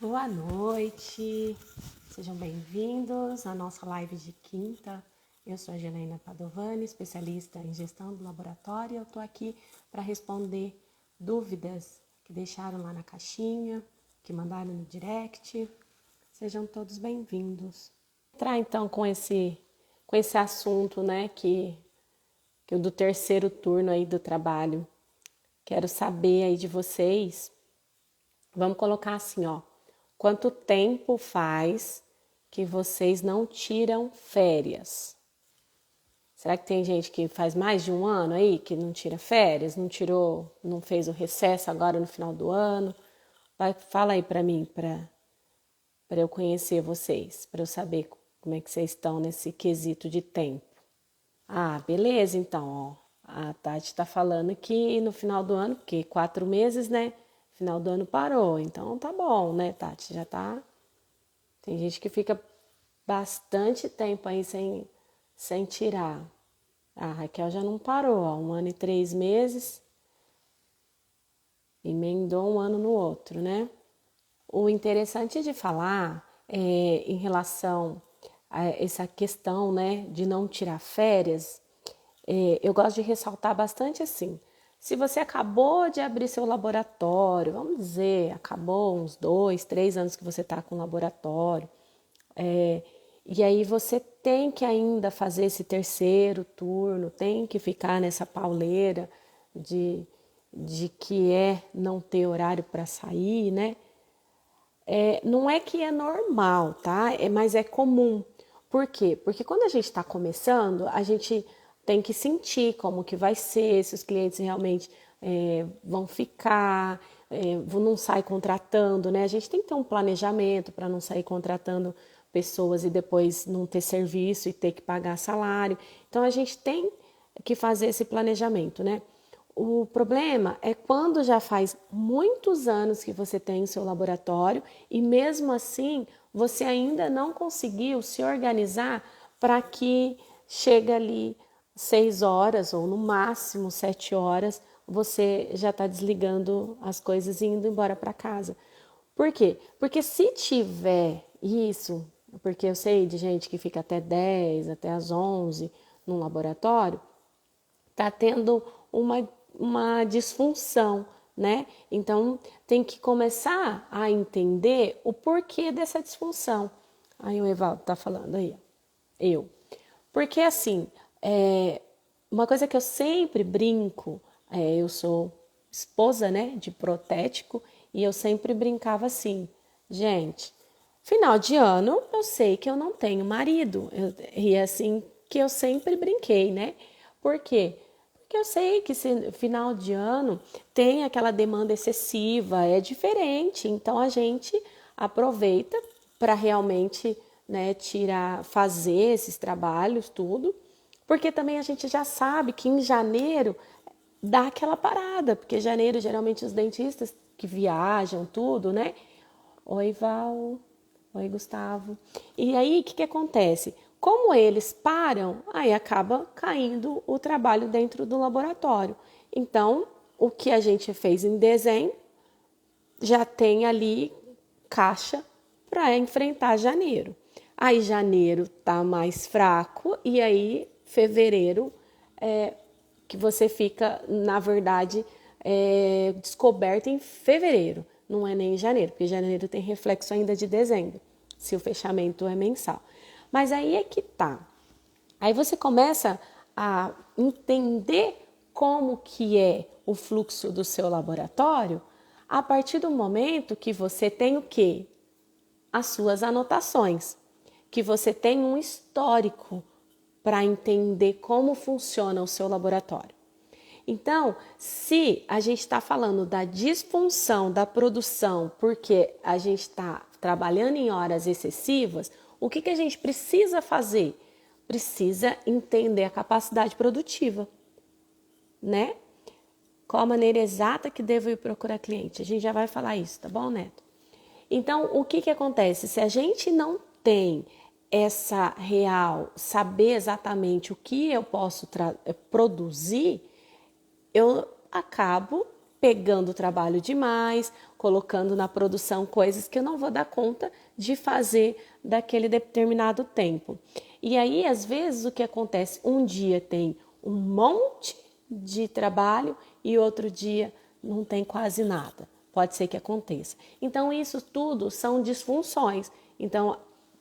Boa noite, sejam bem-vindos à nossa live de quinta. Eu sou a Gelaina Padovani, especialista em gestão do laboratório. Eu estou aqui para responder dúvidas que deixaram lá na caixinha, que mandaram no direct. Sejam todos bem-vindos. Vou entrar então com esse assunto, né, que o do terceiro turno aí do trabalho. Quero saber aí de vocês. Vamos colocar assim, ó. Quanto tempo faz que vocês não tiram férias? Será que tem gente que faz mais de um ano aí que não tira férias, não tirou, não fez o recesso agora no final do ano? Fala aí para mim, para eu conhecer vocês, para eu saber como é que vocês estão nesse quesito de tempo. Ah, beleza, então, ó. A Tati tá falando que no final do ano, porque 4 meses, né? Final do ano parou, então tá bom, né, Tati? Já tá. Tem gente que fica bastante tempo aí sem tirar. A Raquel já não parou, ó, 1 ano e 3 meses, emendou um ano no outro, né? O interessante de falar em relação a essa questão, né, de não tirar férias, eu gosto de ressaltar bastante assim. Se você acabou de abrir seu laboratório, vamos dizer, acabou uns 2, 3 anos que você está com o laboratório, e aí você tem que ainda fazer esse terceiro turno, tem que ficar nessa pauleira de, de que é não ter horário para sair, né? Não é que é normal, tá? Mas é comum. Por quê? Porque quando a gente está começando, a gente tem que sentir como que vai ser, se os clientes realmente vão ficar, não sai contratando, né? A gente tem que ter um planejamento para não sair contratando pessoas e depois não ter serviço e ter que pagar salário. Então a gente tem que fazer esse planejamento, né? O problema é quando já faz muitos anos que você tem o seu laboratório e mesmo assim você ainda não conseguiu se organizar para que chegue ali 6 horas ou no máximo 7 horas você já está desligando as coisas e indo embora para casa. Por quê? Porque se tiver isso, porque eu sei de gente que fica até 10, até as 11 no laboratório, está tendo uma disfunção, né? Então tem que começar a entender o porquê dessa disfunção. Aí o Evaldo tá falando aí, eu. Porque assim, uma coisa que eu sempre brinco, eu sou esposa, né, de protético, e eu sempre brincava assim, gente, final de ano eu sei que eu não tenho marido, e é assim que eu sempre brinquei, né? Por quê? Porque eu sei que final de ano tem aquela demanda excessiva, é diferente, então a gente aproveita para realmente, né, tirar, fazer esses trabalhos, tudo, porque também a gente já sabe que em janeiro dá aquela parada, porque janeiro geralmente os dentistas que viajam, tudo, né? Oi, Val. Oi, Gustavo. E aí, o que acontece? Como eles param, aí acaba caindo o trabalho dentro do laboratório. Então, o que a gente fez em dezembro já tem ali caixa para enfrentar janeiro. Aí janeiro tá mais fraco e aí fevereiro que você fica, na verdade, descoberto em fevereiro, não é nem em janeiro, porque janeiro tem reflexo ainda de dezembro, se o fechamento é mensal. Mas aí é que tá. Aí você começa a entender como que é o fluxo do seu laboratório a partir do momento que você tem o quê? As suas anotações, que você tem um histórico para entender como funciona o seu laboratório. Então, se a gente está falando da disfunção da produção porque a gente está trabalhando em horas excessivas, o que a gente precisa fazer? Precisa entender a capacidade produtiva, né? Qual a maneira exata que devo ir procurar cliente? A gente já vai falar isso, tá bom, Neto? Então, o que acontece? Se a gente não tem essa real, saber exatamente o que eu posso produzir, eu acabo pegando trabalho demais, colocando na produção coisas que eu não vou dar conta de fazer daquele determinado tempo. E aí, às vezes, o que acontece? Um dia tem um monte de trabalho e outro dia não tem quase nada. Pode ser que aconteça. Então, isso tudo são disfunções. Então,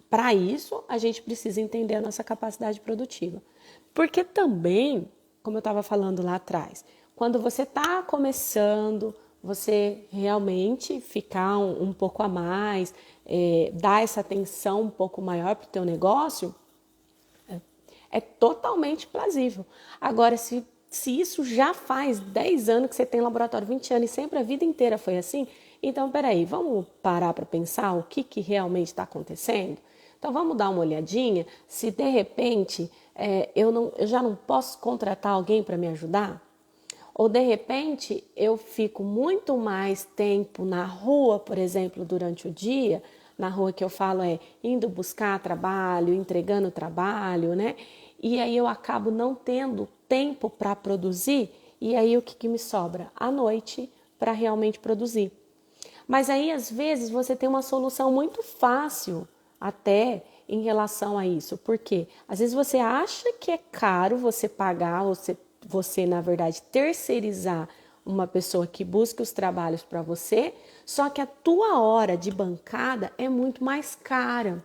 para isso, a gente precisa entender a nossa capacidade produtiva. Porque também, como eu estava falando lá atrás, quando você está começando, você realmente ficar um pouco a mais, dar essa atenção um pouco maior para o teu negócio, é totalmente plausível. Agora, se isso já faz 10 anos que você tem laboratório, 20 anos e sempre a vida inteira foi assim, então, peraí, vamos parar para pensar o que realmente está acontecendo? Então, vamos dar uma olhadinha se de repente eu já não posso contratar alguém para me ajudar? Ou de repente eu fico muito mais tempo na rua, por exemplo, durante o dia, na rua que eu falo indo buscar trabalho, entregando trabalho, né? E aí eu acabo não tendo tempo para produzir, e aí o que me sobra? À noite para realmente produzir. Mas aí às vezes você tem uma solução muito fácil até em relação a isso. Por quê? Às vezes você acha que é caro você pagar, você na verdade terceirizar uma pessoa que busca os trabalhos para você, só que a tua hora de bancada é muito mais cara.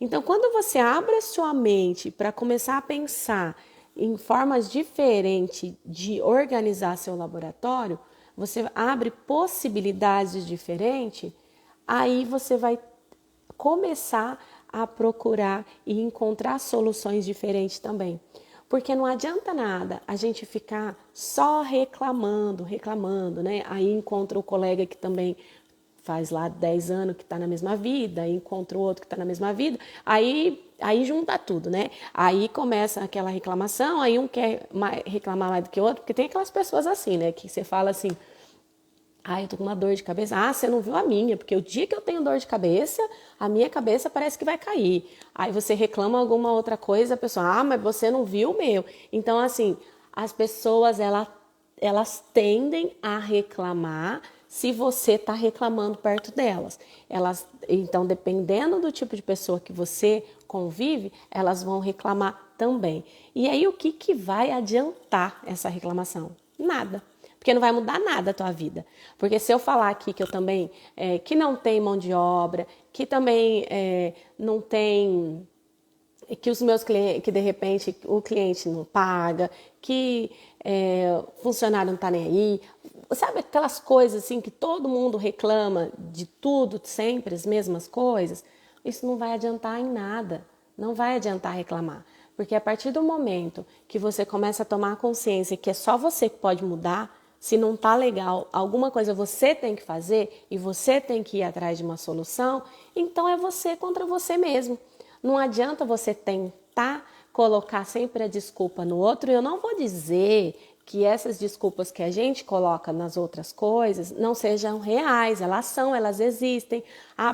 Então, quando você abre a sua mente para começar a pensar em formas diferentes de organizar seu laboratório, você abre possibilidades diferentes, aí você vai começar a procurar e encontrar soluções diferentes também. Porque não adianta nada a gente ficar só reclamando, né? Aí encontra o colega que também faz lá 10 anos que está na mesma vida, aí encontra o outro que está na mesma vida, aí junta tudo, né? Aí começa aquela reclamação, aí um quer reclamar mais do que o outro, porque tem aquelas pessoas assim, né? Que você fala assim, eu tô com uma dor de cabeça. Você não viu a minha, porque o dia que eu tenho dor de cabeça, a minha cabeça parece que vai cair. Aí você reclama alguma outra coisa, a pessoa, mas você não viu o meu. Então, assim, as pessoas, elas tendem a reclamar se você está reclamando perto delas. Então, dependendo do tipo de pessoa que você convive, elas vão reclamar também. E aí, o que vai adiantar essa reclamação? Nada. Porque não vai mudar nada a tua vida. Porque se eu falar aqui que eu também, que não tem mão de obra, que também não tem, que os meus clientes, que de repente o cliente não paga, que funcionário não tá nem aí, sabe aquelas coisas assim que todo mundo reclama de tudo, sempre as mesmas coisas, isso não vai adiantar em nada, não vai adiantar reclamar. Porque a partir do momento que você começa a tomar consciência que é só você que pode mudar, se não tá legal, alguma coisa você tem que fazer e você tem que ir atrás de uma solução, então é você contra você mesmo. Não adianta você tentar colocar sempre a desculpa no outro. Eu não vou dizer que essas desculpas que a gente coloca nas outras coisas não sejam reais, elas existem.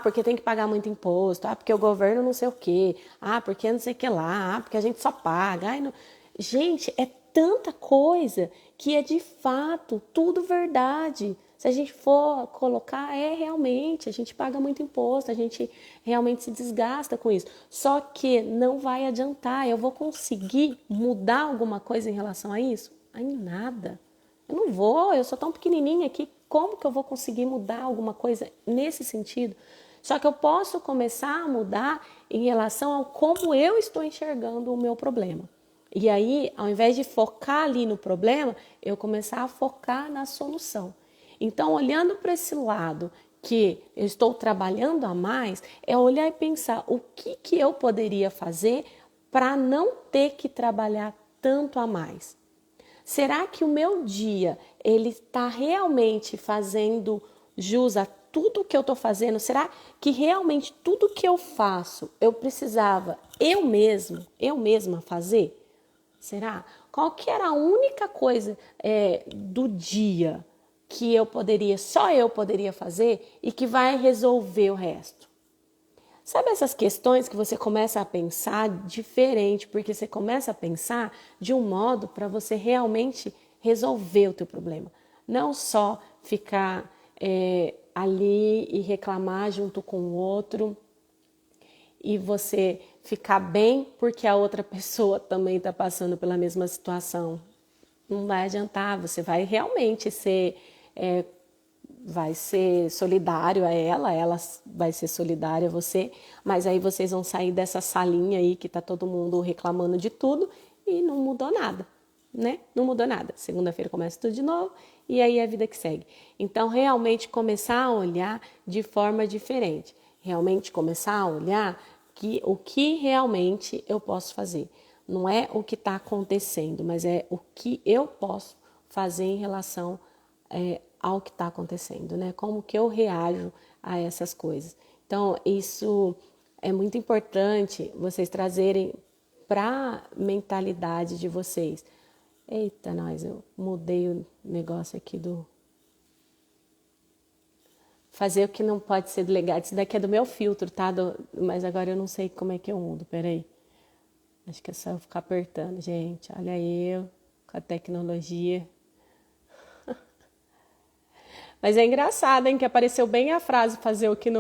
Porque tem que pagar muito imposto, porque o governo não sei o quê, porque não sei o que lá, porque a gente só paga. Não... Gente, é tanta coisa que é de fato tudo verdade. Se a gente for colocar, realmente, a gente paga muito imposto, a gente realmente se desgasta com isso. Só que não vai adiantar, eu vou conseguir mudar alguma coisa em relação a isso? Em nada. Eu não vou, eu sou tão pequenininha aqui, como que eu vou conseguir mudar alguma coisa nesse sentido? Só que eu posso começar a mudar em relação ao como eu estou enxergando o meu problema. E aí, ao invés de focar ali no problema, eu começar a focar na solução. Então, olhando para esse lado que eu estou trabalhando a mais, é olhar e pensar o que eu poderia fazer para não ter que trabalhar tanto a mais. Será que o meu dia ele está realmente fazendo jus a tudo que eu estou fazendo? Será que realmente tudo que eu faço eu precisava eu mesma fazer? Será? Qual que era a única coisa do dia que só eu poderia fazer e que vai resolver o resto? Sabe essas questões que você começa a pensar diferente, porque você começa a pensar de um modo para você realmente resolver o teu problema. Não só ficar ali e reclamar junto com o outro e você ficar bem porque a outra pessoa também está passando pela mesma situação. Não vai adiantar, você vai realmente vai ser solidário a ela vai ser solidária a você, mas aí vocês vão sair dessa salinha aí que tá todo mundo reclamando de tudo e não mudou nada, né? Não mudou nada. Segunda-feira começa tudo de novo e aí é a vida que segue. Então, realmente começar a olhar de forma diferente. Realmente começar a olhar o que realmente eu posso fazer. Não é o que está acontecendo, mas é o que eu posso fazer em relação ao que está acontecendo, né? Como que eu reajo a essas coisas. Então, isso é muito importante vocês trazerem para a mentalidade de vocês. Eita, eu mudei o negócio aqui do... Fazer o que não pode ser delegado. Isso daqui é do meu filtro, tá? Mas agora eu não sei como é que eu mudo, peraí. Acho que é só eu ficar apertando, gente. Olha eu, com a tecnologia. Mas é engraçado, hein, que apareceu bem a frase fazer o que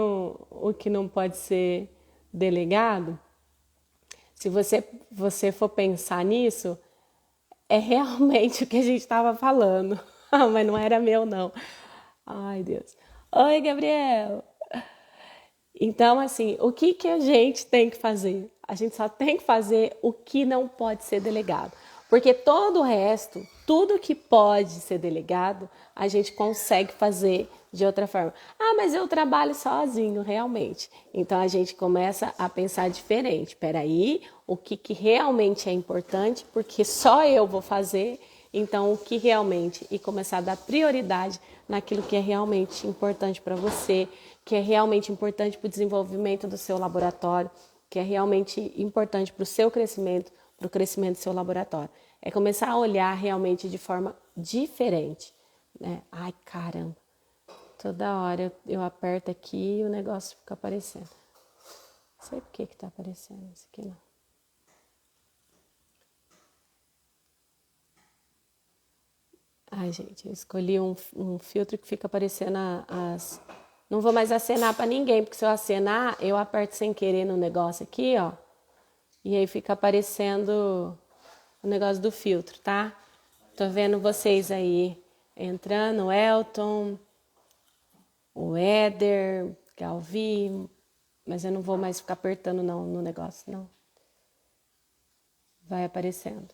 não pode ser delegado. Se você for pensar nisso, é realmente o que a gente estava falando. Mas não era meu, não. Ai, Deus. Oi, Gabriel. Então, assim, o que a gente tem que fazer? A gente só tem que fazer o que não pode ser delegado. Porque todo o resto, tudo que pode ser delegado, a gente consegue fazer de outra forma. Ah, mas eu trabalho sozinho, realmente. Então, a gente começa a pensar diferente. Espera aí, o que realmente é importante, porque só eu vou fazer, então o que realmente... E começar a dar prioridade naquilo que é realmente importante para você, que é realmente importante para o desenvolvimento do seu laboratório, que é realmente importante para o seu crescimento, para o crescimento do seu laboratório. É começar a olhar realmente de forma diferente, né? Ai, caramba, toda hora eu aperto aqui e o negócio fica aparecendo. Não sei por que tá aparecendo isso aqui, não. Ai, gente, eu escolhi um filtro que fica aparecendo as... Não vou mais acenar para ninguém, porque se eu acenar, eu aperto sem querer no negócio aqui, ó. E aí fica aparecendo o negócio do filtro, tá? Tô vendo vocês aí entrando, o Elton, o Éder, Galvi, mas eu não vou mais ficar apertando não no negócio, não. Vai aparecendo.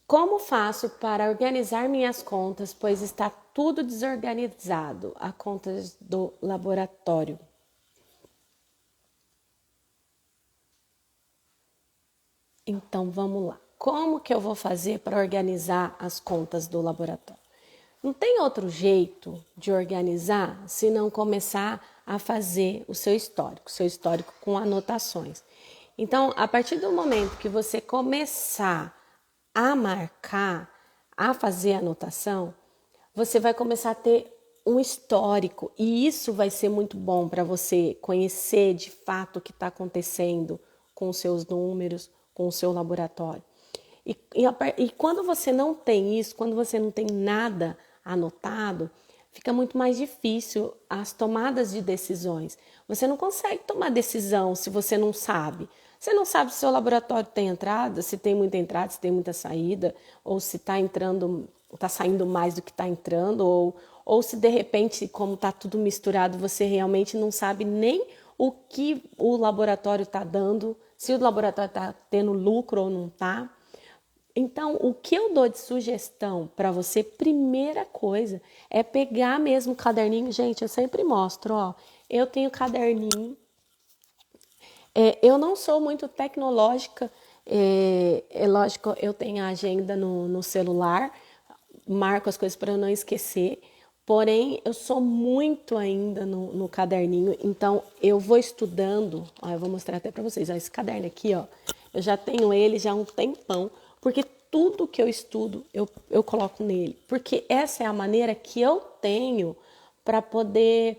Como faço para organizar minhas contas, pois está tudo desorganizado, a contas do laboratório? Então vamos lá. Como que eu vou fazer para organizar as contas do laboratório? Não tem outro jeito de organizar se não começar a fazer o seu histórico com anotações. Então, a partir do momento que você começar a marcar, a fazer a anotação, você vai começar a ter um histórico e isso vai ser muito bom para você conhecer de fato o que está acontecendo com os seus números, com o seu laboratório. E quando você não tem isso, quando você não tem nada anotado, fica muito mais difícil as tomadas de decisões. Você não consegue tomar decisão se você não sabe. Você não sabe se o seu laboratório tem entrada, se tem muita entrada, se tem muita saída, ou se está entrando, está saindo mais do que está entrando, ou se de repente, como está tudo misturado, você realmente não sabe nem o que o laboratório está dando, se o laboratório está tendo lucro ou não está. Então, o que eu dou de sugestão para você, primeira coisa, é pegar mesmo o caderninho. Gente, eu sempre mostro, ó, eu tenho caderninho. Eu não sou muito tecnológica, é lógico, eu tenho a agenda no celular, marco as coisas para eu não esquecer, porém, eu sou muito ainda no caderninho, então eu vou estudando, ó, eu vou mostrar até para vocês, ó, esse caderno aqui, ó, eu já tenho ele já há um tempão, porque tudo que eu estudo eu coloco nele, porque essa é a maneira que eu tenho para poder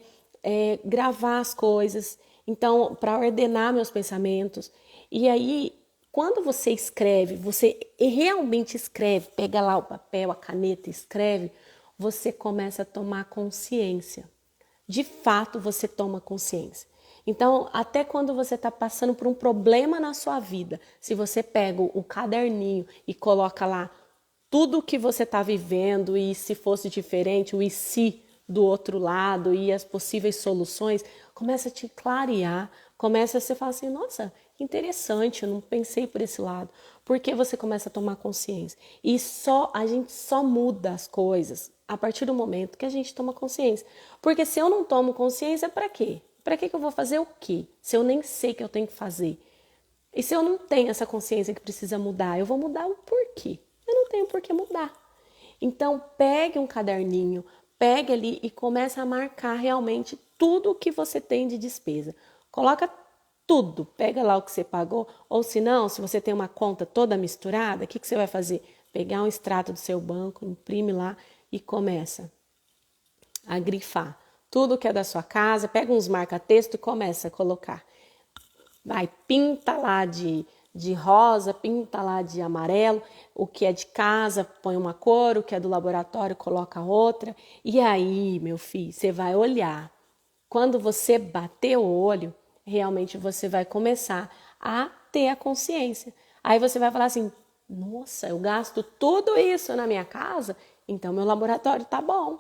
gravar as coisas, então para ordenar meus pensamentos. E aí quando você escreve, você realmente escreve, pega lá o papel, a caneta e escreve, você começa a tomar consciência. De fato, você toma consciência. Então, até quando você está passando por um problema na sua vida, se você pega o caderninho e coloca lá tudo o que você está vivendo e se fosse diferente, o e se do outro lado e as possíveis soluções, começa a te clarear, começa a você falar assim, nossa, que interessante, eu não pensei por esse lado. Porque você começa a tomar consciência. E a gente só muda as coisas a partir do momento que a gente toma consciência. Porque se eu não tomo consciência, para quê? Para que eu vou fazer o quê? Se eu nem sei que eu tenho que fazer. E se eu não tenho essa consciência que precisa mudar, eu vou mudar o porquê. Eu não tenho por que mudar. Então, pegue um caderninho, pegue ali e comece a marcar realmente tudo o que você tem de despesa. Coloca tudo, pega lá o que você pagou, ou se não, se você tem uma conta toda misturada, o que você vai fazer? Pegar um extrato do seu banco, imprime lá e começa a grifar tudo que é da sua casa, pega uns marca-texto e começa a colocar. Vai, pinta lá de rosa, pinta lá de amarelo, o que é de casa põe uma cor, o que é do laboratório coloca outra. E aí, meu filho, você vai olhar. Quando você bater o olho, realmente você vai começar a ter a consciência. Aí você vai falar assim, nossa, eu gasto tudo isso na minha casa, então meu laboratório tá bom.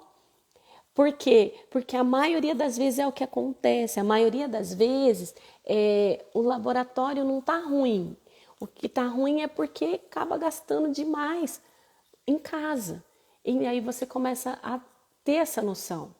Por quê? Porque a maioria das vezes é o que acontece. A maioria das vezes o laboratório não está ruim. O que está ruim é porque acaba gastando demais em casa. E aí você começa a ter essa noção.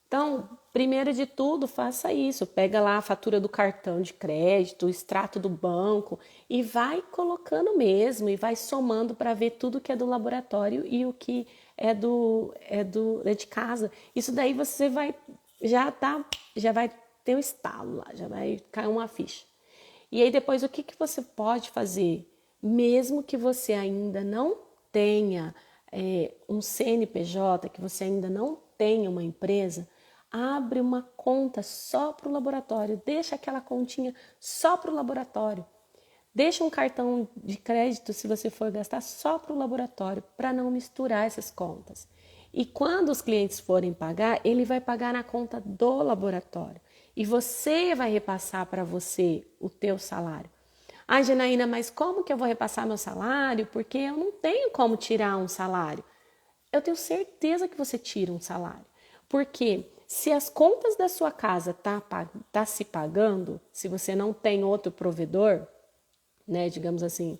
Então, primeiro de tudo, faça isso. Pega lá a fatura do cartão de crédito, o extrato do banco e vai colocando mesmo e vai somando para ver tudo que é do laboratório e o que é de casa. Isso daí você vai já vai ter um estalo lá, já vai cair uma ficha. E aí depois o que você pode fazer, mesmo que você ainda não tenha um CNPJ, que você ainda não tenha uma empresa, abre uma conta só para o laboratório, deixa aquela continha só para o laboratório. Deixa um cartão de crédito, se você for gastar, só para o laboratório, para não misturar essas contas. E quando os clientes forem pagar, ele vai pagar na conta do laboratório. E você vai repassar para você o teu salário. Ah, Janaína, mas como que eu vou repassar meu salário? Porque eu não tenho como tirar um salário. Eu tenho certeza que você tira um salário. Porque se as contas da sua casa tá se pagando, se você não tem outro provedor, né, digamos assim,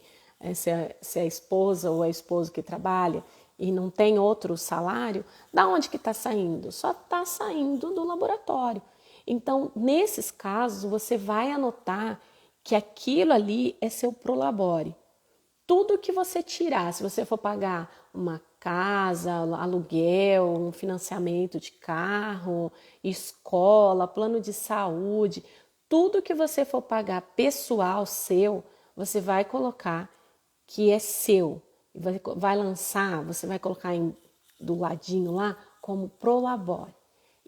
se é a esposa ou é esposo que trabalha e não tem outro salário, da onde que está saindo? Só está saindo do laboratório. Então, nesses casos, você vai anotar que aquilo ali é seu prolabore. Tudo que você tirar, se você for pagar uma casa, aluguel, um financiamento de carro, escola, plano de saúde, tudo que você for pagar pessoal seu, você vai colocar que é seu. Vai lançar, você vai colocar do ladinho lá como prolabore.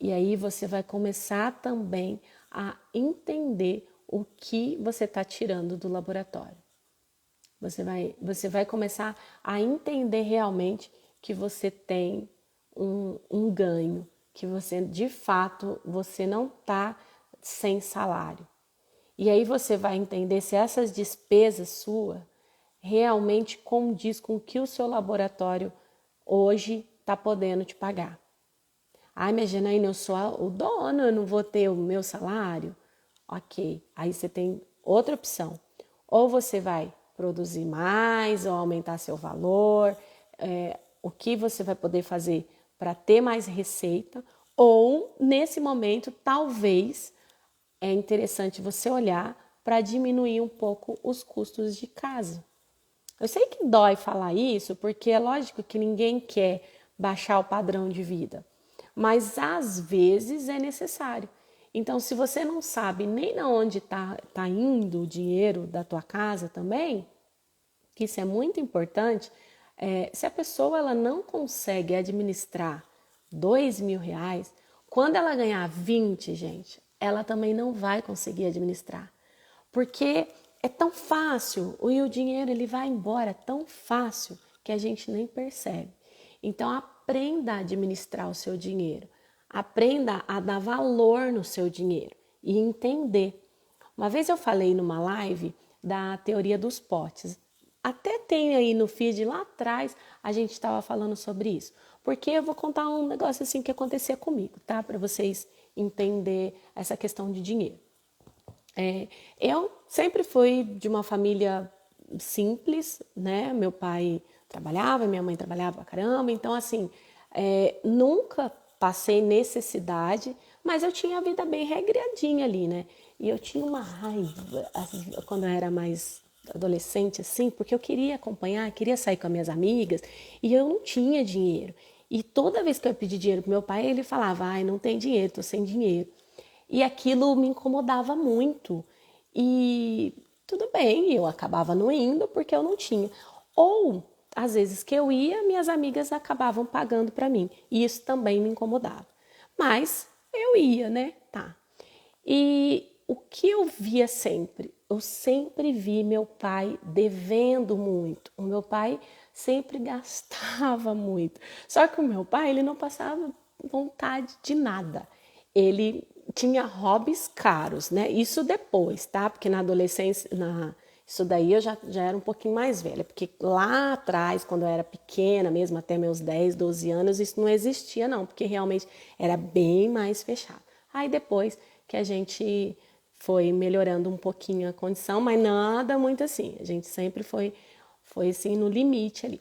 E aí você vai começar também a entender o que você está tirando do laboratório. Você vai começar a entender realmente que você tem um ganho, que você de fato você não está sem salário. E aí você vai entender se essas despesas suas realmente condiz com o que o seu laboratório hoje está podendo te pagar. Ai, mas Janaína, eu sou o dono, eu não vou ter o meu salário? Ok, aí você tem outra opção. Ou você vai produzir mais ou aumentar seu valor, o que você vai poder fazer para ter mais receita, ou nesse momento talvez é interessante você olhar para diminuir um pouco os custos de casa. Eu sei que dói falar isso, porque é lógico que ninguém quer baixar o padrão de vida, mas às vezes é necessário. Então, se você não sabe nem na onde tá indo o dinheiro da tua casa também, que isso é muito importante, se a pessoa ela não consegue administrar R$ 2.000, quando ela ganhar 20, gente, ela também não vai conseguir administrar. Porque é tão fácil, e o dinheiro ele vai embora tão fácil que a gente nem percebe. Então aprenda a administrar o seu dinheiro, aprenda a dar valor no seu dinheiro e entender. Uma vez eu falei numa live da teoria dos potes. Até tem aí no feed lá atrás a gente estava falando sobre isso. Porque eu vou contar um negócio assim que acontecia comigo, tá? Para vocês entender essa questão de dinheiro. Eu sempre fui de uma família simples, né? Meu pai trabalhava, minha mãe trabalhava pra caramba, então assim, nunca passei necessidade, mas eu tinha a vida bem regradinha ali, né? E eu tinha uma raiva quando eu era mais adolescente, assim, porque eu queria acompanhar, queria sair com as minhas amigas e eu não tinha dinheiro. E toda vez que eu pedi dinheiro pro meu pai, ele falava: ai, não tem dinheiro, tô sem dinheiro. E aquilo me incomodava muito. E tudo bem, eu acabava não indo porque eu não tinha. Ou, às vezes que eu ia, minhas amigas acabavam pagando para mim. E isso também me incomodava. Mas eu ia, né? Tá. E o que eu via sempre? Eu sempre vi meu pai devendo muito. O meu pai sempre gastava muito. Só que o meu pai, ele não passava vontade de nada. Ele tinha hobbies caros, né? Isso depois, tá? Porque na adolescência, isso daí eu já era um pouquinho mais velha, porque lá atrás, quando eu era pequena, mesmo até meus 10, 12 anos, isso não existia não, porque realmente era bem mais fechado. Aí depois que a gente foi melhorando um pouquinho a condição, mas nada muito assim, a gente sempre foi assim no limite ali.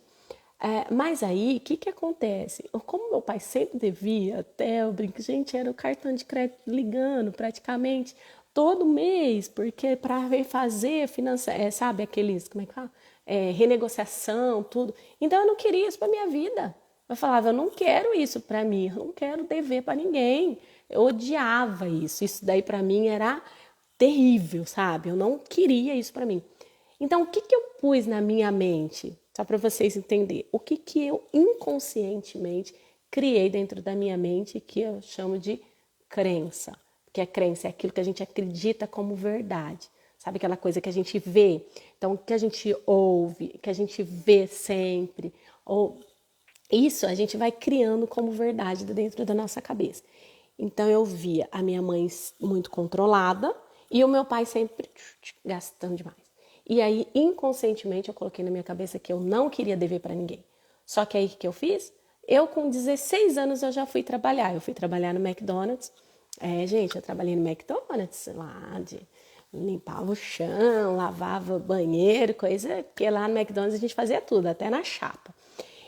Mas aí, o que acontece? Como meu pai sempre devia, até eu brinco, gente, era o cartão de crédito ligando praticamente todo mês, porque para vir fazer sabe, aqueles, como é que fala? Renegociação, tudo. Então eu não queria isso para minha vida. Eu falava, eu não quero isso para mim, eu não quero dever para ninguém. Eu odiava isso. Isso daí para mim era terrível, sabe? Eu não queria isso para mim. Então, o que eu pus na minha mente? Só para vocês entenderem. O que eu inconscientemente criei dentro da minha mente que eu chamo de crença. Porque a crença é aquilo que a gente acredita como verdade. Sabe aquela coisa que a gente vê? Então, que a gente ouve, que a gente vê sempre. Ou isso a gente vai criando como verdade dentro da nossa cabeça. Então eu via a minha mãe muito controlada e o meu pai sempre gastando demais. E aí, inconscientemente, eu coloquei na minha cabeça que eu não queria dever para ninguém. Só que aí o que eu fiz? Eu, com 16 anos, eu já fui trabalhar. Eu fui trabalhar no McDonald's. Gente, eu trabalhei no McDonald's, lá de limpava o chão, lavava o banheiro, coisa, porque lá no McDonald's a gente fazia tudo, até na chapa.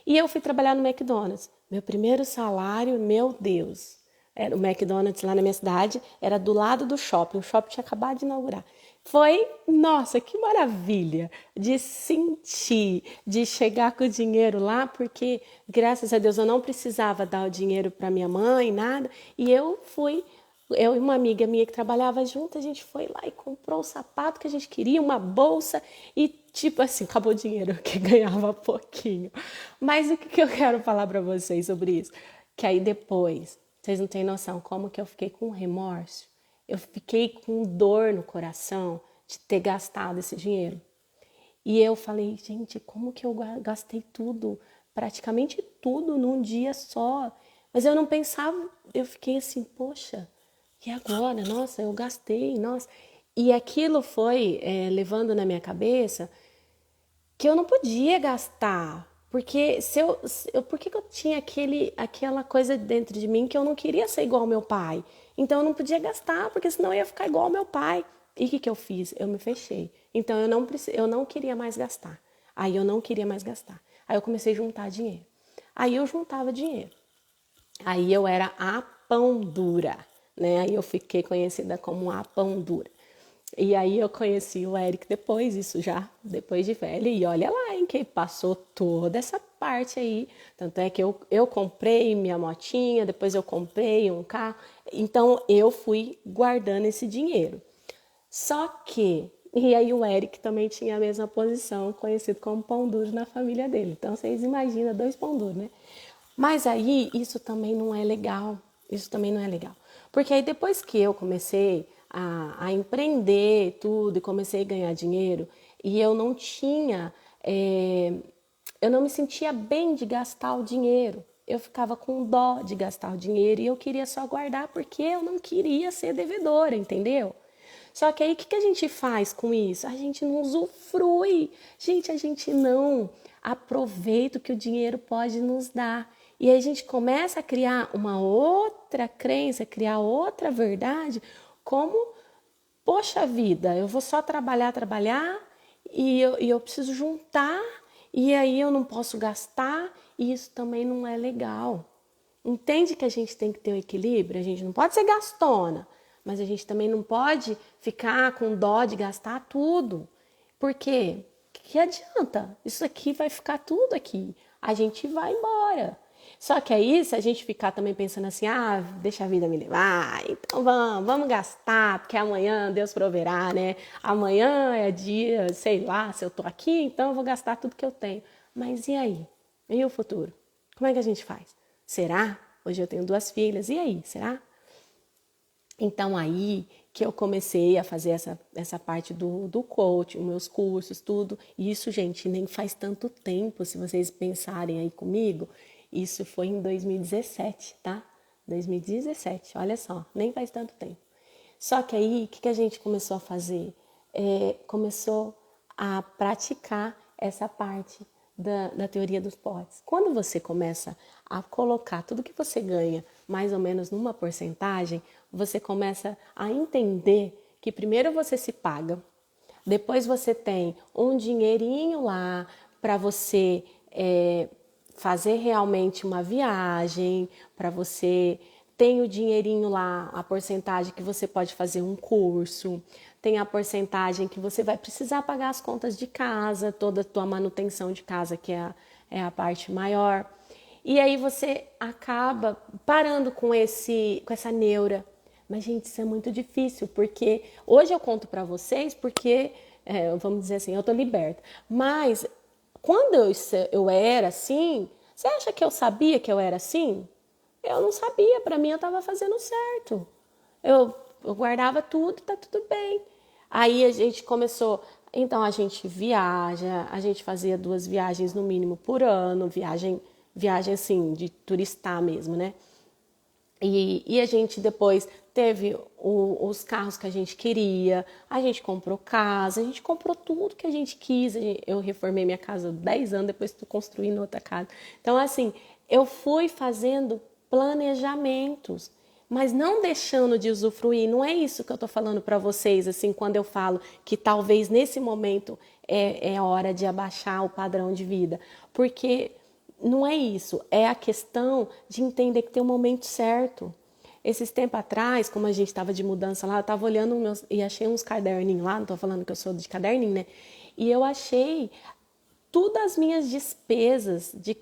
E eu fui trabalhar no McDonald's. Meu primeiro salário, meu Deus, era o McDonald's lá na minha cidade, era do lado do shopping. O shopping tinha acabado de inaugurar. Foi, nossa, que maravilha de sentir, de chegar com o dinheiro lá, porque graças a Deus eu não precisava dar o dinheiro para minha mãe, nada. E eu e uma amiga minha que trabalhava junto, a gente foi lá e comprou o sapato que a gente queria, uma bolsa e tipo assim, acabou o dinheiro, que ganhava pouquinho. Mas o que eu quero falar para vocês sobre isso? Que aí depois, vocês não têm noção como que eu fiquei com remorso. Eu fiquei com dor no coração de ter gastado esse dinheiro. E eu falei, gente, como que eu gastei tudo, praticamente tudo num dia só? Mas eu não pensava, eu fiquei assim, poxa, e agora? Nossa, eu gastei, nossa. E aquilo foi levando na minha cabeça que eu não podia gastar, porque por que eu tinha aquela coisa dentro de mim que eu não queria ser igual ao meu pai? Então eu não podia gastar, porque senão eu ia ficar igual ao meu pai. E o que eu fiz? Eu me fechei. Então eu não queria mais gastar. Aí eu não queria mais gastar. Aí eu comecei a juntar dinheiro. Aí eu juntava dinheiro. Aí eu era a pão dura, né? Aí eu fiquei conhecida como a pão dura. E aí eu conheci o Eric depois, isso já depois de velho, e olha lá, hein, que passou toda essa parte aí. Tanto é que eu comprei minha motinha, depois eu comprei um carro, então eu fui guardando esse dinheiro. Só que, e aí o Eric também tinha a mesma posição, conhecido como pão duro na família dele. Então vocês imaginam, dois pão duros, né? Mas aí isso também não é legal. Isso também não é legal. Porque aí depois que eu comecei a empreender tudo e comecei a ganhar dinheiro e eu não tinha, eu não me sentia bem de gastar o dinheiro. Eu ficava com dó de gastar o dinheiro e eu queria só guardar porque eu não queria ser devedora, entendeu? Só que aí o que a gente faz com isso? A gente não usufrui, gente, a gente não aproveita o que o dinheiro pode nos dar. E aí a gente começa a criar uma outra crença, criar outra verdade, como, poxa vida, eu vou só trabalhar, trabalhar e eu preciso juntar e aí eu não posso gastar e isso também não é legal. Entende que a gente tem que ter um equilíbrio? A gente não pode ser gastona, mas a gente também não pode ficar com dó de gastar tudo. Por quê? Que adianta? Isso aqui vai ficar tudo aqui. A gente vai embora. Só que aí, se a gente ficar também pensando assim, ah, deixa a vida me levar, então vamos gastar, porque amanhã Deus proverá, né? Amanhã é dia, sei lá, se eu tô aqui, então eu vou gastar tudo que eu tenho. Mas e aí? E o futuro? Como é que a gente faz? Será? Hoje eu tenho 2 filhas, e aí? Será? Então aí que eu comecei a fazer essa parte do coaching, meus cursos, tudo. E isso, gente, nem faz tanto tempo, se vocês pensarem aí comigo. Isso foi em 2017, tá? 2017, olha só, nem faz tanto tempo. Só que aí, o que a gente começou a fazer? Começou a praticar essa parte da teoria dos potes. Quando você começa a colocar tudo que você ganha mais ou menos numa porcentagem, você começa a entender que primeiro você se paga, depois você tem um dinheirinho lá para você fazer realmente uma viagem, para você tem o dinheirinho lá, a porcentagem que você pode fazer um curso, tem a porcentagem que você vai precisar pagar as contas de casa, toda a tua manutenção de casa, que é a parte maior. E aí você acaba parando com essa neura. Mas, gente, isso é muito difícil, porque hoje eu conto para vocês, porque, vamos dizer assim, eu tô liberta. Mas, quando eu era assim, você acha que eu sabia que eu era assim? Eu não sabia, para mim eu estava fazendo certo. Eu guardava tudo, tá tudo bem. Aí a gente começou, então a gente viaja, a gente fazia 2 viagens no mínimo por ano, viagem assim, de turistar mesmo, né? E a gente depois teve os carros que a gente queria, a gente comprou casa, a gente comprou tudo que a gente quis. Eu reformei minha casa 10 anos, depois estou construindo outra casa. Então, assim, eu fui fazendo planejamentos, mas não deixando de usufruir. Não é isso que eu estou falando para vocês, assim, quando eu falo que talvez nesse momento é hora de abaixar o padrão de vida. Porque não é isso, é a questão de entender que tem um momento certo. Esses tempos atrás, como a gente estava de mudança lá, eu estava olhando e achei uns caderninhos lá, não estou falando que eu sou de caderninho, né? E eu achei todas as minhas despesas desde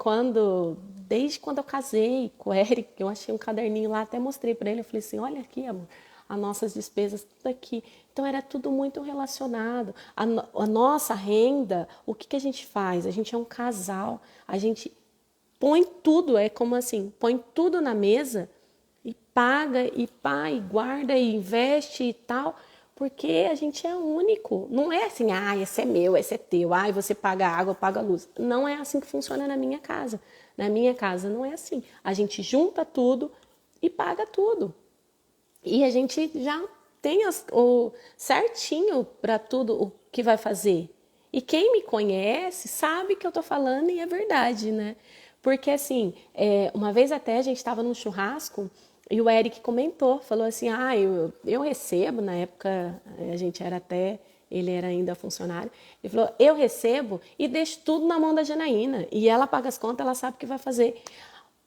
quando eu casei com o Eric, eu achei um caderninho lá, até mostrei para ele, eu falei assim, olha aqui, amor, as nossas despesas, tudo aqui. Então era tudo muito relacionado. A nossa renda, o que a gente faz? A gente é um casal, a gente põe tudo, é como assim, põe tudo na mesa e paga e pá, e guarda e investe e tal, porque a gente é único. Não é assim, ah, esse é meu, esse é teu, ah, você paga a água, paga a luz. Não é assim que funciona na minha casa. Na minha casa não é assim. A gente junta tudo e paga tudo. E a gente já tem o certinho para tudo o que vai fazer. E quem me conhece sabe que eu tô falando e é verdade, né? Porque assim, uma vez até a gente estava num churrasco e o Eric comentou, falou assim, ah, eu recebo, na época a gente era até, ele era ainda funcionário, ele falou, eu recebo e deixo tudo na mão da Janaína. E ela paga as contas, ela sabe o que vai fazer.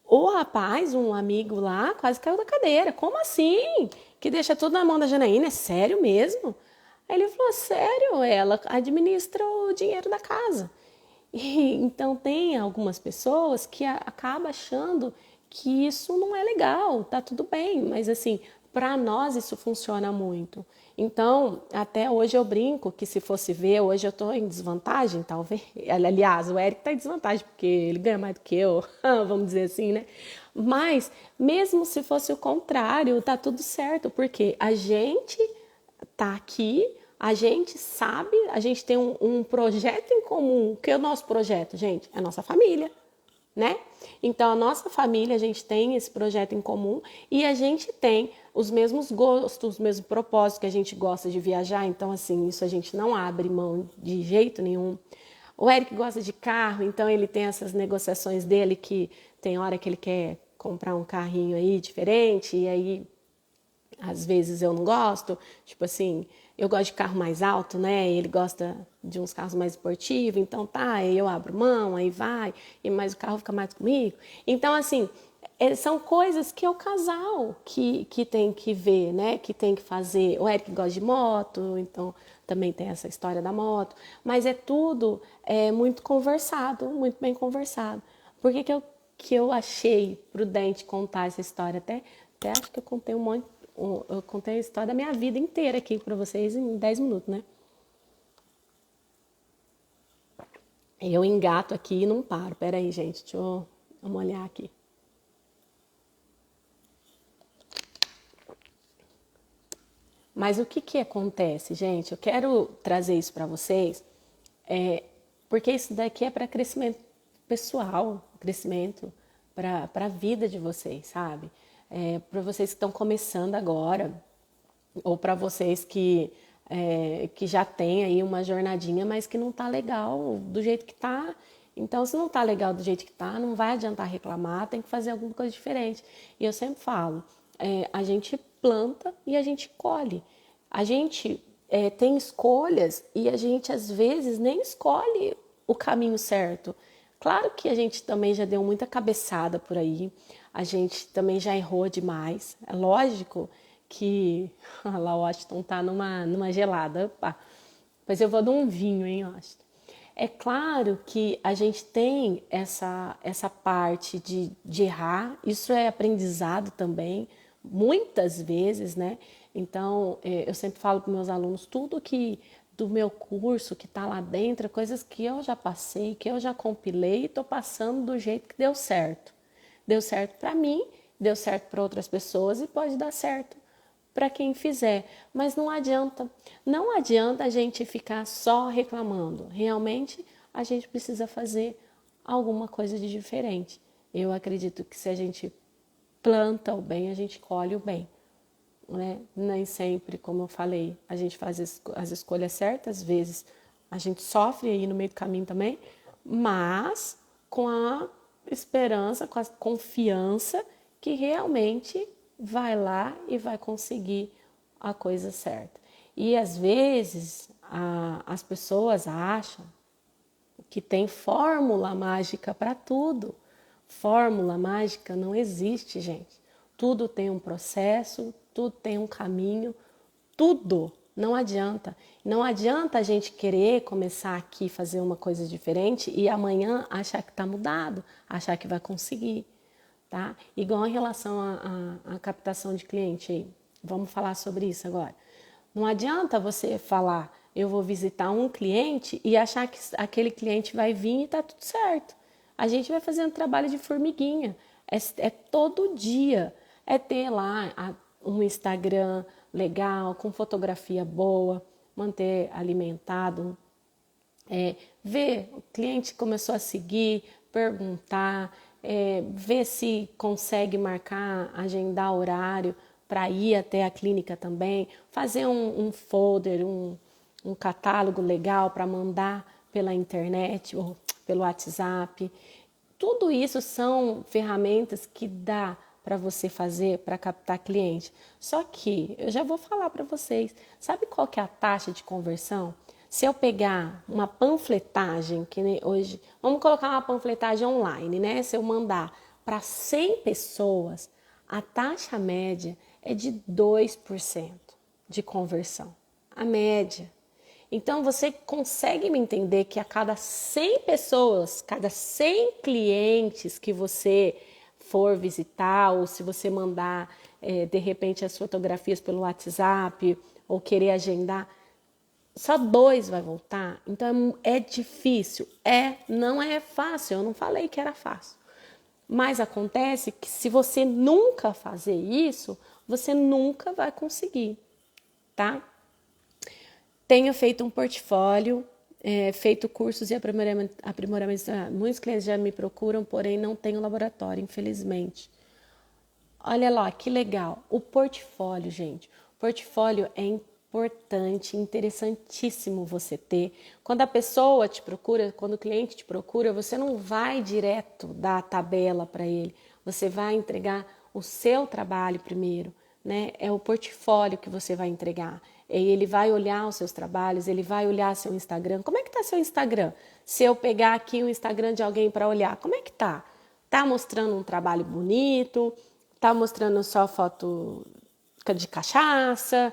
O rapaz, um amigo lá, quase caiu da cadeira. Como assim? Que deixa tudo na mão da Janaína? É sério mesmo? Aí ele falou, sério, ela administra o dinheiro da casa. E, então tem algumas pessoas que acabam achando que isso não é legal, tá tudo bem, mas assim, para nós isso funciona muito. Então, até hoje eu brinco que se fosse ver, hoje eu estou em desvantagem, talvez. Aliás, o Eric está em desvantagem, porque ele ganha mais do que eu, vamos dizer assim, né? Mas, mesmo se fosse o contrário, tá tudo certo, porque a gente tá aqui, a gente sabe, a gente tem um projeto em comum. O que é o nosso projeto, gente? É a nossa família, né? Então, a nossa família, a gente tem esse projeto em comum e a gente tem os mesmos gostos, os mesmos propósitos, que a gente gosta de viajar. Então, assim, isso a gente não abre mão de jeito nenhum. O Eric gosta de carro, então ele tem essas negociações dele que tem hora que ele quer comprar um carrinho aí diferente e aí às vezes eu não gosto, tipo assim, eu gosto de carro mais alto, né? Ele gosta de uns carros mais esportivos, então tá, aí eu abro mão, aí vai, e mais o carro fica mais comigo. Então, assim, são coisas que é o casal que tem que ver, né? Que tem que fazer. O Eric gosta de moto, então também tem essa história da moto, mas é tudo muito conversado, muito bem conversado. Por que eu achei prudente contar essa história? Até acho que eu contei eu contei a história da minha vida inteira aqui para vocês em 10 minutos, né? Eu engato aqui e não paro. Pera aí, gente, vamos olhar aqui. Mas o que acontece, gente? Eu quero trazer isso para vocês, porque isso daqui é para crescimento pessoal, crescimento para a vida de vocês, sabe? Para vocês que estão começando agora, ou para vocês que já têm aí uma jornadinha, mas que não tá legal do jeito que tá. Então, se não tá legal do jeito que tá, não vai adiantar reclamar, tem que fazer alguma coisa diferente. E eu sempre falo, a gente planta e a gente colhe. A gente tem escolhas e a gente às vezes nem escolhe o caminho certo. Claro que a gente também já deu muita cabeçada por aí, a gente também já errou demais. É lógico que lá o Washington tá numa gelada. Opa. Pois eu vou dar um vinho, hein, Washington. É claro que a gente tem essa parte de errar, isso é aprendizado também, muitas vezes, né? Então, eu sempre falo para meus alunos, tudo que do meu curso que está lá dentro, coisas que eu já passei, que eu já compilei e estou passando do jeito que deu certo. Deu certo para mim, deu certo para outras pessoas e pode dar certo para quem fizer. Mas não adianta. Não adianta a gente ficar só reclamando. Realmente a gente precisa fazer alguma coisa de diferente. Eu acredito que se a gente planta o bem, a gente colhe o bem. Né? Nem sempre, como eu falei, a gente faz as escolhas certas, às vezes a gente sofre aí no meio do caminho também, mas com a esperança, com a confiança que realmente vai lá e vai conseguir a coisa certa. E às vezes as pessoas acham que tem fórmula mágica para tudo. Fórmula mágica não existe, gente. Tudo tem um processo, tudo tem um caminho, tudo. Não adianta. Não adianta a gente querer começar aqui fazer uma coisa diferente e amanhã achar que está mudado, achar que vai conseguir, tá? Igual em relação à captação de cliente aí. Vamos falar sobre isso agora. Não adianta você falar, eu vou visitar um cliente e achar que aquele cliente vai vir e está tudo certo. A gente vai fazendo trabalho de formiguinha. É todo dia. É ter lá um Instagram legal, com fotografia boa, manter alimentado, ver o cliente começou a seguir, perguntar, ver se consegue marcar, agendar horário para ir até a clínica também, fazer um folder, um catálogo legal para mandar pela internet ou pelo WhatsApp. Tudo isso são ferramentas que dá para você fazer para captar cliente. Só que eu já vou falar para vocês, sabe qual que é a taxa de conversão? Se eu pegar uma panfletagem, que hoje, vamos colocar uma panfletagem online, né? Se eu mandar para 100 pessoas, a taxa média é de 2% de conversão. A média. Então você consegue me entender que a cada 100 pessoas, cada 100 clientes que você for visitar, ou se você mandar de repente as fotografias pelo WhatsApp ou querer agendar, só 2 vai voltar. Então é difícil, não é fácil. Eu não falei que era fácil, mas acontece que se você nunca fazer isso, você nunca vai conseguir, tá? Tenho feito um portfólio, feito cursos e aprimoramentos. Muitos clientes já me procuram, porém não tenho laboratório, infelizmente. Olha lá, que legal. O portfólio, gente. O portfólio é importante, interessantíssimo você ter. Quando a pessoa te procura, quando o cliente te procura, você não vai direto dar a tabela para ele. Você vai entregar o seu trabalho primeiro, né? É o portfólio que você vai entregar. E ele vai olhar os seus trabalhos, ele vai olhar seu Instagram. Como é que tá seu Instagram? Se eu pegar aqui o Instagram de alguém para olhar, como é que tá? Tá mostrando um trabalho bonito? Tá mostrando só foto de cachaça?